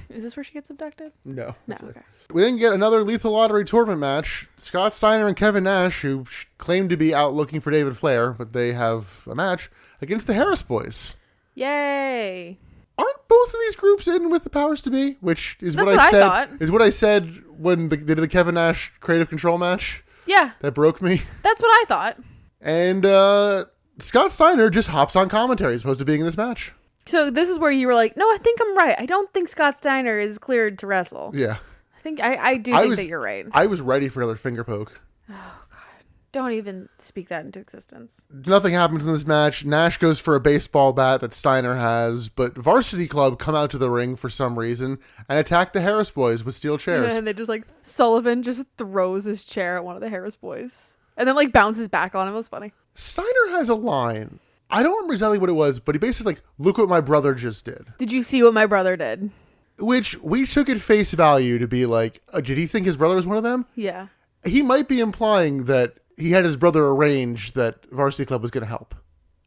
Is this where she gets abducted? No. Okay. We then get another Lethal Lottery tournament match. Scott Steiner and Kevin Nash, who claim to be out looking for David Flair, but they have a match against the Harris Boys. Yay. Aren't both of these groups in with the powers to be? Which is That's what I said. thought. Is what I said when they did the Kevin Nash Creative Control match. Yeah. That broke me. That's what I thought. And Scott Steiner just hops on commentary as opposed to being in this match. So this is where you were like, no, I think I'm right. I don't think Scott Steiner is cleared to wrestle. Yeah. I think I think that you're right. I was ready for another finger poke. Oh, God. Don't even speak that into existence. Nothing happens in this match. Nash goes for a baseball bat that Steiner has, but Varsity Club come out to the ring for some reason and attack the Harris Boys with steel chairs. And they just Sullivan just throws his chair at one of the Harris Boys. And then bounces back on him. It was funny. Steiner has a line. I don't remember exactly what it was, but he basically like, look what my brother just did. Did you see what my brother did? Which we took at face value to be like, did he think his brother was one of them? Yeah. He might be implying that he had his brother arrange that Varsity Club was going to help.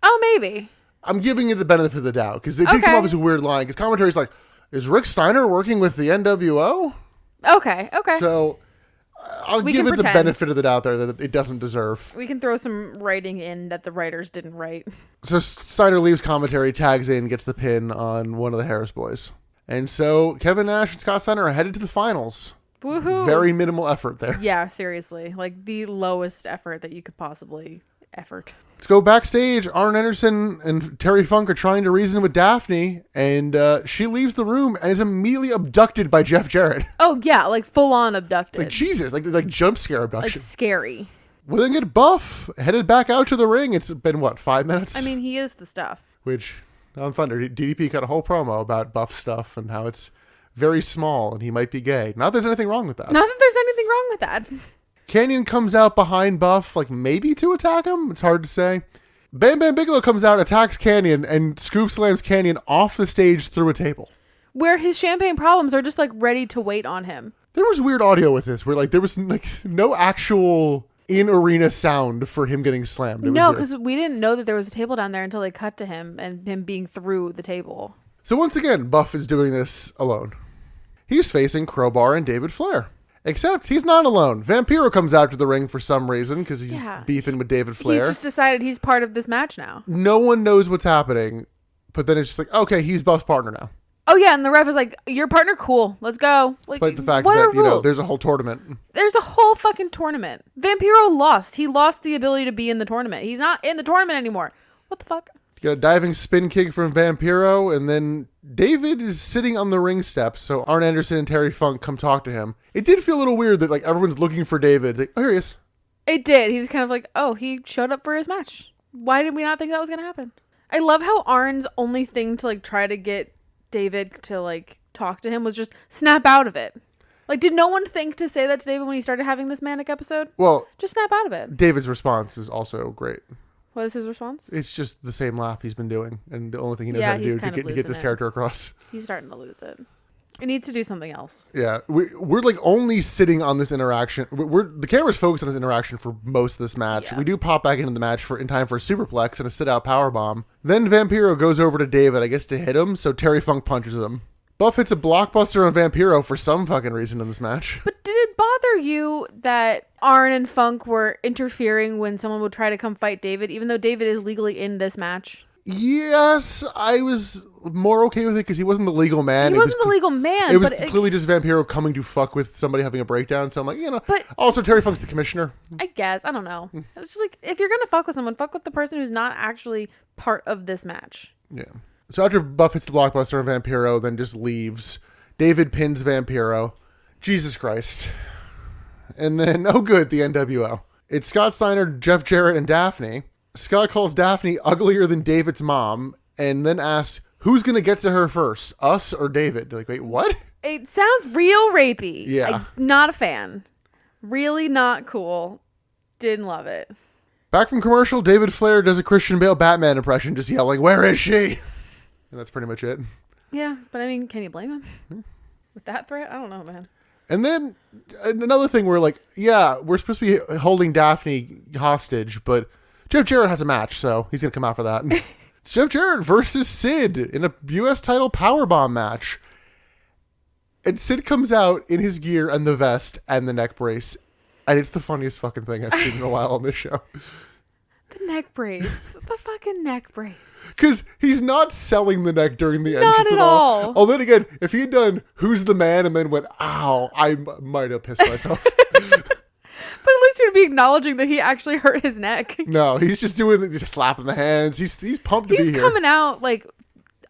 Oh, maybe. I'm giving it the benefit of the doubt because it did come off as a weird line. Because commentary's like, is Rick Steiner working with the NWO? Okay. So I'll give it the benefit of the doubt there that it doesn't deserve. We can throw some writing in that the writers didn't write. So Steiner leaves commentary, tags in, gets the pin on one of the Harris boys. And so Kevin Nash and Scott Steiner are headed to the finals. Woohoo. Very minimal effort there. Yeah, seriously. Like the lowest effort that you could possibly effort. Let's go backstage. Arn Anderson and Terry Funk are trying to reason with Daphne, and she leaves the room and is immediately abducted by Jeff Jarrett. Oh, yeah, like full-on abducted. Like, Jesus, like jump scare abduction. Like scary. We then get Buff headed back out to the ring. It's been, 5 minutes? I mean, he is the stuff. Which, on Thunder, DDP cut a whole promo about Buff stuff and how it's very small and he might be gay. Not that there's anything wrong with that. Not that there's anything wrong with that. Canyon comes out behind Buff, like maybe to attack him. It's hard to say. Bam Bam Bigelow comes out, attacks Canyon, and scoop slams Canyon off the stage through a table. Where his champagne problems are just like ready to wait on him. There was weird audio with this, where like there was like no actual in-arena sound for him getting slammed. No, because we didn't know that there was a table down there until they cut to him and him being through the table. So once again, Buff is doing this alone. He's facing Crowbar and David Flair. Except he's not alone. Vampiro comes out to the ring for some reason because he's beefing with David Flair. He's just decided he's part of this match now. No one knows what's happening, but then it's just like, okay, he's Buff's partner now. Oh yeah, and the ref is like, your partner, cool, let's go. Like, despite the fact that, there's a whole tournament. There's a whole fucking tournament. Vampiro lost. He lost the ability to be in the tournament. He's not in the tournament anymore. What the fuck? You got a diving spin kick from Vampiro, and then David is sitting on the ring steps, so Arn Anderson and Terry Funk come talk to him. It did feel a little weird that like everyone's looking for David. Like, oh, here he is. It did. He's kind of like, oh, he showed up for his match. Why did we not think that was going to happen? I love how Arn's only thing to like try to get David to like talk to him was just snap out of it. Like, did no one think to say that to David when he started having this manic episode? Well, just snap out of it. David's response is also great. What is his response? It's just the same laugh he's been doing, and the only thing he knows how to do to get this character across. He's starting to lose it. He needs to do something else. Yeah, we're like only sitting on this interaction. The camera's focused on this interaction for most of this match. Yeah. We do pop back into the match in time for a superplex and a sit-out powerbomb. Then Vampiro goes over to David, I guess, to hit him, so Terry Funk punches him. Buff hits a blockbuster on Vampiro for some fucking reason in this match. But did it bother you that Arn and Funk were interfering when someone would try to come fight David, even though David is legally in this match? Yes, I was more okay with it because he wasn't the legal man. He wasn't the legal man. It was clearly just Vampiro coming to fuck with somebody having a breakdown. So I'm like, But also, Terry Funk's the commissioner. I guess. I don't know. It's just like, if you're going to fuck with someone, fuck with the person who's not actually part of this match. Yeah. So after Buff hits the blockbuster on Vampiro, then just leaves. David pins Vampiro. Jesus Christ. And then, oh good, the NWO. It's Scott Steiner, Jeff Jarrett, and Daphne. Scott calls Daphne uglier than David's mom, and then asks, who's going to get to her first, us or David? Like, wait, what? It sounds real rapey. Yeah. I'm not a fan. Really not cool. Didn't love it. Back from commercial, David Flair does a Christian Bale Batman impression, just yelling, where is she? And that's pretty much it. Yeah, but I mean, can you blame him? With that threat? I don't know, man. And then another thing where like, yeah, we're supposed to be holding Daphne hostage, but Jeff Jarrett has a match, so he's going to come out for that. It's Jeff Jarrett versus Sid in a U.S. title powerbomb match. And Sid comes out in his gear and the vest and the neck brace. And it's the funniest fucking thing I've seen in a while on this show. The neck brace. The fucking neck brace. Because he's not selling the neck during the entrance at all. Although, again, if he had done Who's the Man and then went, ow, I might have pissed myself. But at least you'd be acknowledging that he actually hurt his neck. No, he's just just slapping the hands. He's pumped to be here. He's coming out like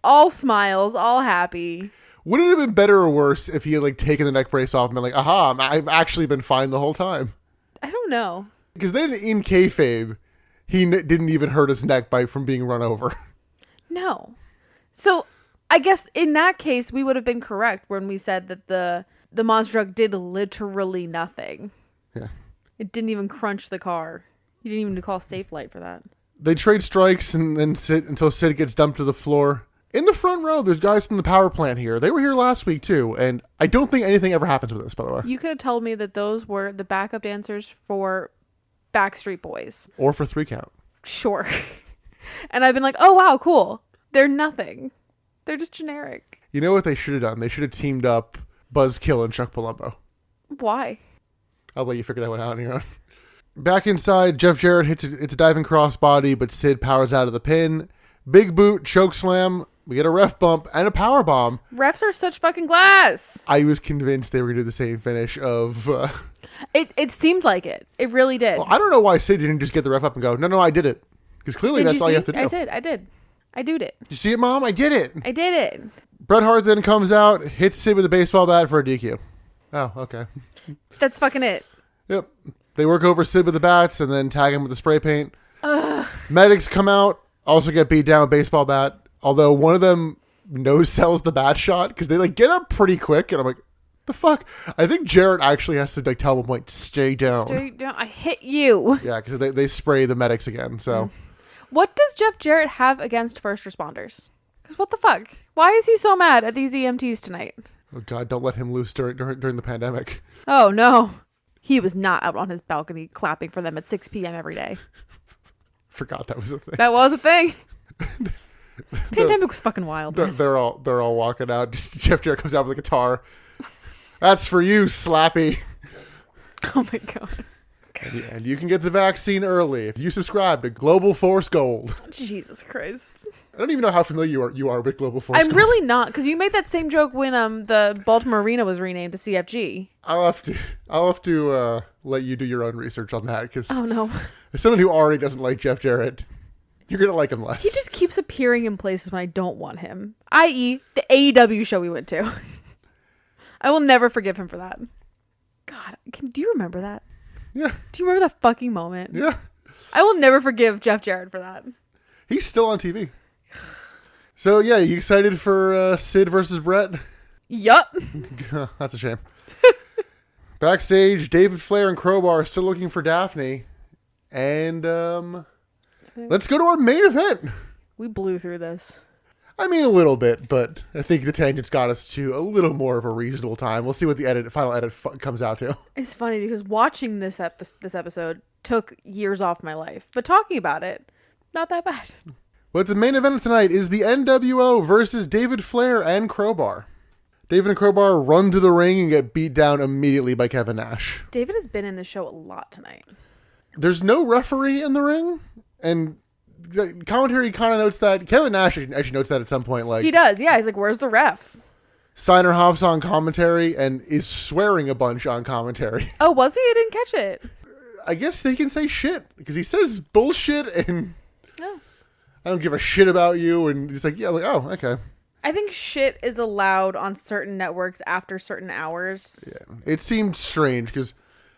all smiles, all happy. Would it have been better or worse if he had like taken the neck brace off and been like, aha, I've actually been fine the whole time? I don't know. Because then in kayfabe, he didn't even hurt his neck from being run over. No. So I guess in that case, we would have been correct when we said that the monster truck did literally nothing. Yeah. It didn't even crunch the car. You didn't even call safe light for that. They trade strikes and then sit until Sid gets dumped to the floor. In the front row, there's guys from the power plant here. They were here last week, too. And I don't think anything ever happens with this, by the way. You could have told me that those were the backup dancers for Backstreet Boys. Or for 3 Count. Sure. And I've been like, oh, wow, cool. They're nothing. They're just generic. You know what they should have done? They should have teamed up Buzzkill and Chuck Palumbo. Why? I'll let you figure that one out on your own. Back inside, Jeff Jarrett hits a diving crossbody, but Sid powers out of the pin. Big boot, choke slam. We get a ref bump and a power bomb. Refs are such fucking glass. I was convinced they were going to do the same finish of... It seemed like it. It really did. Well, I don't know why Sid didn't just get the ref up and go, no, I did it. Because clearly that's all you have to do. I did. I did it. You see it, Mom? I did it. I did it. Bret Hart then comes out, hits Sid with a baseball bat for a DQ. Oh, okay. That's fucking it. Yep. They work over Sid with the bats and then tag him with the spray paint. Medics come out, also get beat down with a baseball bat. Although one of them no-sells the bat shot because they like get up pretty quick. And I'm like, the fuck? I think Jarrett actually has to like tell him, like, stay down. Stay down. I hit you. Yeah, because they spray the medics again. So, What does Jeff Jarrett have against first responders? Because what the fuck? Why is he so mad at these EMTs tonight? Oh God, don't let him loose during the pandemic. Oh no. He was not out on his balcony clapping for them at 6 p.m. every day. Forgot that was a thing. That was a thing. Pandemic was fucking wild. They're all walking out. Just Jeff Jarrett comes out with a guitar. That's for you, Slappy. Oh my God. And you can get the vaccine early if you subscribe to Global Force Gold. Jesus Christ. I don't even know how familiar you are with Global Force I'm Gold. really not, because you made that same joke when the Baltimore Arena was renamed to CFG. I'll have to let you do your own research on that, because Oh no. as someone who already doesn't like Jeff Jarrett, you're gonna like him less. He just keeps appearing in places when I don't want him. I.e., the AEW show we went to. I will never forgive him for that. God, do you remember that? Yeah. Do you remember that fucking moment? Yeah. I will never forgive Jeff Jarrett for that. He's still on TV. So yeah, you excited for Sid versus Brett? Yup. That's a shame. Backstage, David Flair and Crowbar are still looking for Daphne. And let's go to our main event. We blew through this. I mean, a little bit, but I think the tangents got us to a little more of a reasonable time. We'll see what the final edit comes out to. It's funny because watching this episode took years off my life. But talking about it, not that bad. But the main event of tonight is the NWO versus David Flair and Crowbar. David and Crowbar run to the ring and get beat down immediately by Kevin Nash. David has been in the show a lot tonight. There's no referee in the ring, and the commentary kind of notes that. Kevin Nash actually notes that at some point. Like, he does, yeah. He's like, where's the ref? Steiner hops on commentary and is swearing a bunch on commentary. Oh, was he? I didn't catch it. I guess they can say shit, because he says bullshit and Oh. I don't give a shit about you, and he's like, yeah, like, oh, okay. I think shit is allowed on certain networks after certain hours. Yeah, it seemed strange, because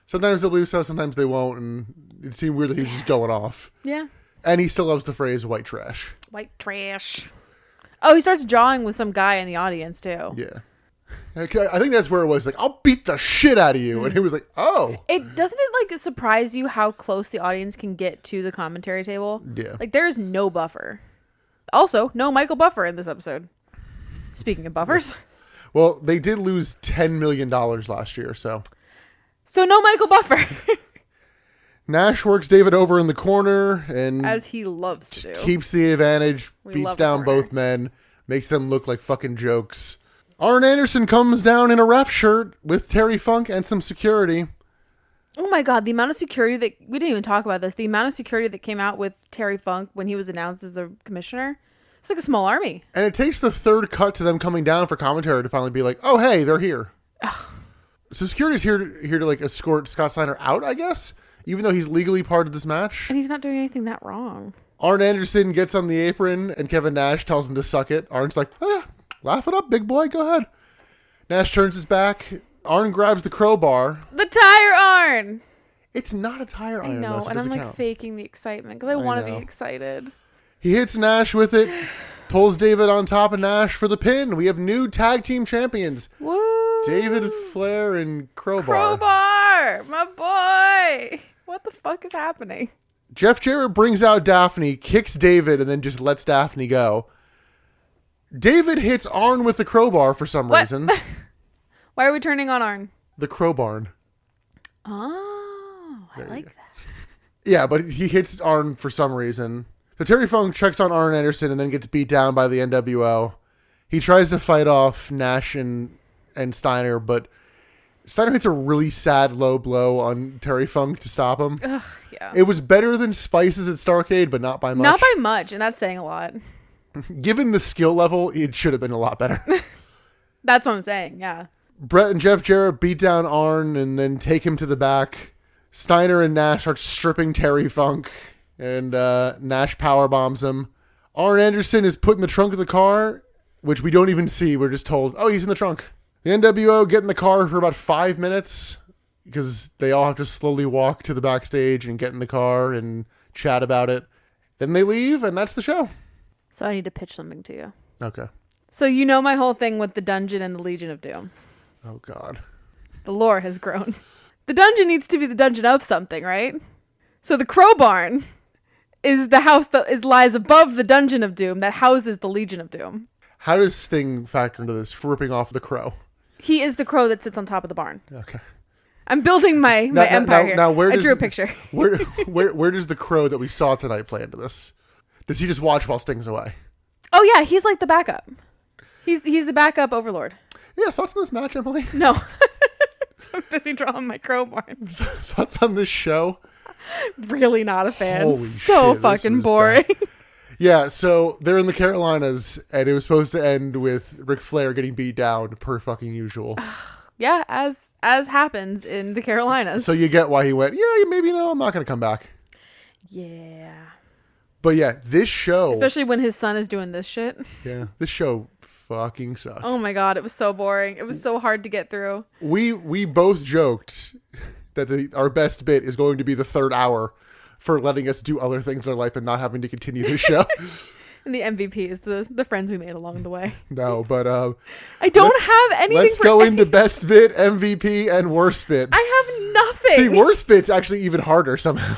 sometimes they'll believe so, sometimes they won't, and it seemed weird that he was just going off. Yeah. And he still loves the phrase white trash. White trash. Oh, he starts jawing with some guy in the audience, too. Yeah. I think that's where it was, like, I'll beat the shit out of you. And he was like, oh. Doesn't it, like, surprise you how close the audience can get to the commentary table? Yeah. Like, there's no buffer. Also, no Michael Buffer in this episode. Speaking of buffers. Well, they did lose $10 million last year, so. So no Michael Buffer. Nash works David over in the corner and as he loves to do. Keeps the advantage, We beats love down corner. both men, makes them look like fucking jokes. Arn Anderson comes down in a ref shirt with Terry Funk and some security. Oh my God, the amount of security that, we didn't even talk about this, the amount of security that came out with Terry Funk when he was announced as the commissioner, it's like a small army. And it takes the third cut to them coming down for commentary to finally be like, oh, hey, they're here. So security's here to like escort Scott Steiner out, I guess, even though he's legally part of this match. And he's not doing anything that wrong. Arn Anderson gets on the apron and Kevin Nash tells him to suck it. Arn's like, laugh it up, big boy, go ahead. Nash turns his back. Arn grabs the crowbar. The tire Arn! It's not a tire I iron, know, though, so it and I'm doesn't like count. faking the excitement because I want to know. be excited. He hits Nash with it, pulls David on top of Nash for the pin. We have new tag team champions, Woo! David Flair and Crowbar. Crowbar! My boy! What the fuck is happening? Jeff Jarrett brings out Daphne, kicks David, and then just lets Daphne go. David hits Arn with the crowbar for some reason. Why are we turning on Arn? The crowbar. Oh, I like that. Yeah, but he hits Arn for some reason. So Terry Funk checks on Arn Anderson and then gets beat down by the NWO. He tries to fight off Nash and Steiner, but Steiner hits a really sad low blow on Terry Funk to stop him. Ugh, yeah. It was better than Spice's at Starrcade, but not by much. Not by much, and that's saying a lot. Given the skill level, it should have been a lot better. That's what I'm saying, yeah. Brett and Jeff Jarrett beat down Arn and then take him to the back. Steiner and Nash are stripping Terry Funk, and Nash power bombs him. Arn Anderson is put in the trunk of the car, which we don't even see. We're just told, oh, he's in the trunk. The NWO get in the car for about 5 minutes because they all have to slowly walk to the backstage and get in the car and chat about it. Then they leave, and that's the show. So I need to pitch something to you. Okay. So you know my whole thing with the dungeon and the Legion of Doom. Oh, God. The lore has grown. The dungeon needs to be the dungeon of something, right? So the Crow Barn is the house that lies above the Dungeon of Doom that houses the Legion of Doom. How does Sting factor into this for ripping off the crow? He is the crow that sits on top of the barn. Okay. I'm building my empire here. Now where I drew a picture. Where does the crow that we saw tonight play into this? Does he just watch while Sting's away? Oh yeah, he's like the backup. He's the backup overlord. Yeah, thoughts on this match, Emily? No. I'm busy drawing my crow barn. Thoughts on this show? Really not a fan. Holy so shit, fucking boring. Yeah, so they're in the Carolinas, and it was supposed to end with Ric Flair getting beat down per fucking usual. Yeah, as happens in the Carolinas. So you get why he went, yeah, maybe no, I'm not going to come back. Yeah. But yeah, this show... Especially when his son is doing this shit. Yeah, this show fucking sucked. Oh my God, it was so boring. It was so hard to get through. We both joked that our best bit is going to be the third hour for letting us do other things in our life and not having to continue the show. And the MVP is the friends we made along the way. No, but I don't have anything. Let's go into best bit, MVP, and worst bit. I have nothing. See, worst bit's actually even harder somehow.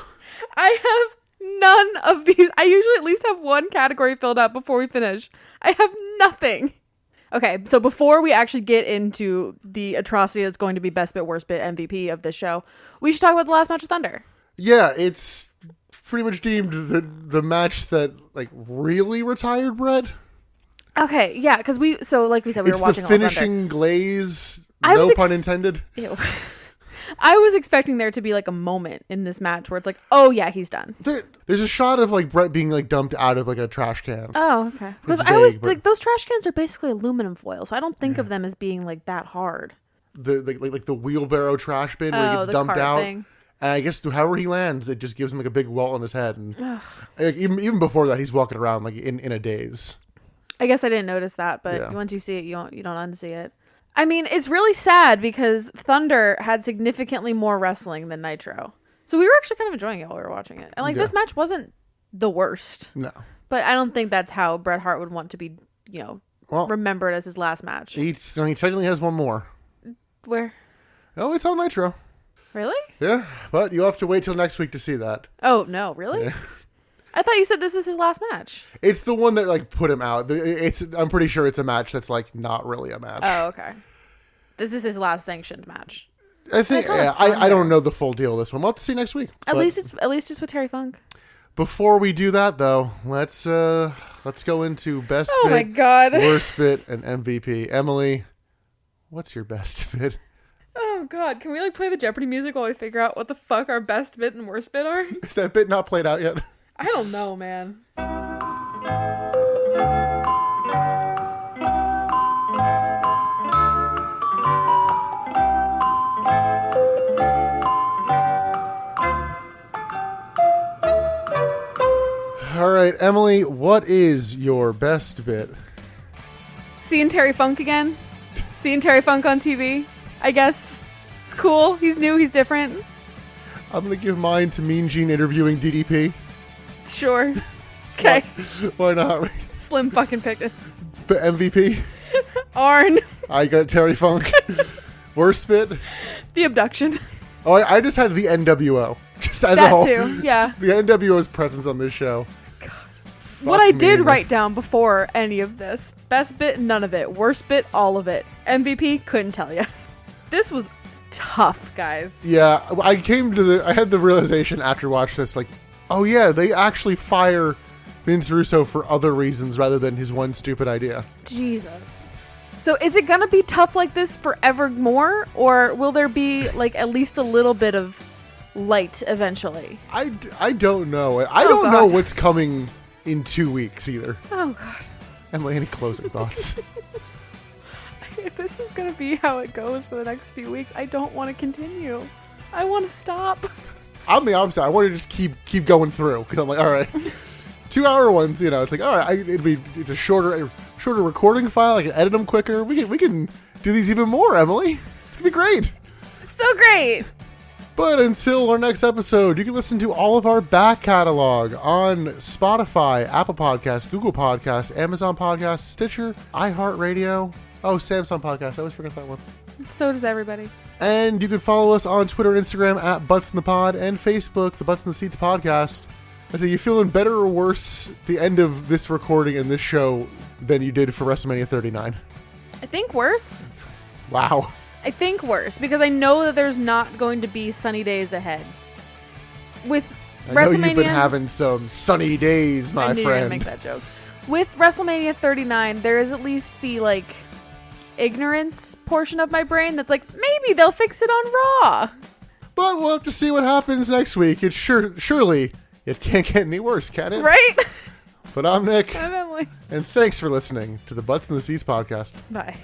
I have none of these. I usually at least have one category filled out before we finish. I have nothing. Okay, so before we actually get into the atrocity that's going to be best bit, worst bit, MVP of this show, we should talk about the last match of Thunder. Yeah, it's pretty much deemed the match that like really retired Brett. Okay, yeah, because like we said, we were watching the finishing glaze. No pun intended. Ew. I was expecting there to be like a moment in this match where it's like, oh yeah, he's done. There's a shot of like Brett being like dumped out of like a trash can. Oh, okay. Because I always like those trash cans are basically aluminum foil, so I don't think of them as being like that hard. The like the wheelbarrow trash bin where he gets dumped out. Thing. And I guess however he lands, it just gives him like a big welt on his head. And like, even before that, he's walking around like in a daze. I guess I didn't notice that, but once you see it, you don't unsee it. I mean, it's really sad because Thunder had significantly more wrestling than Nitro. So we were actually kind of enjoying it while we were watching it. And like this match wasn't the worst. No. But I don't think that's how Bret Hart would want to be, remembered as his last match. He technically has one more. Where? Oh, it's on Nitro. Really? Yeah, but you'll have to wait till next week to see that. Oh, no, really? Yeah. I thought you said this is his last match. It's the one that like put him out. I'm pretty sure it's a match that's like not really a match. Oh, okay. This is his last sanctioned match. I think. Yeah, I don't know the full deal of this one. We'll have to see next week. At least it's with Terry Funk. Before we do that, though, let's go into best bit, my God, worst bit, and MVP. Emily, what's your best bit? Oh God, can we like play the Jeopardy music while we figure out what the fuck our best bit and worst bit are? Is that bit not played out yet? I don't know, man. All right, Emily, what is your best bit? Seeing Terry Funk again. Seeing Terry Funk on TV. I guess it's cool. He's new. He's different. I'm going to give mine to Mean Gene interviewing DDP. Sure. Okay. Why not? Slim fucking pickings. But MVP? Arn. I got Terry Funk. Worst bit? The abduction. Oh, I just had the NWO. Just as a That whole. too, yeah. The NWO's presence on this show. What I Fuck did me. write down before any of this: best bit, none of it; worst bit, all of it; MVP, couldn't tell you. This was tough, guys. Yeah, I had the realization after watching this, like, oh yeah, they actually fire Vince Russo for other reasons rather than his one stupid idea. Jesus. So is it gonna be tough like this forevermore, or will there be like at least a little bit of light eventually? I don't know. I Oh, don't know God. what's coming in 2 weeks either. Oh god. Emily, any closing thoughts? If this is gonna be how it goes for the next few weeks, I don't want to continue. I want to stop. I'm the opposite. I want to just keep going through because I'm like, all right, 2 hour ones. It's like, all right, it's a shorter recording file. I can edit them quicker. We can do these even more, Emily. It's gonna be great. So great. But until our next episode, you can listen to all of our back catalog on Spotify, Apple Podcasts, Google Podcasts, Amazon Podcasts, Stitcher, iHeartRadio. Oh, Samsung Podcast. I always forget that one. So does everybody. And you can follow us on Twitter and Instagram at Butts in the Pod and Facebook, the Butts in the Seats Podcast. I think you feeling better or worse at the end of this recording and this show than you did for WrestleMania 39? I think worse. Wow. I think worse because I know that there's not going to be sunny days ahead. With I know WrestleMania, you've been having some sunny days, my I knew you were gonna friend. make that joke. With WrestleMania 39, there is at least the ignorance portion of my brain that's like, maybe they'll fix it on Raw. But we'll have to see what happens next week. It's surely it can't get any worse, can it? Right? But I'm Nick, I'm Emily. and thanks for listening to the Butts in the Seats Podcast. Bye.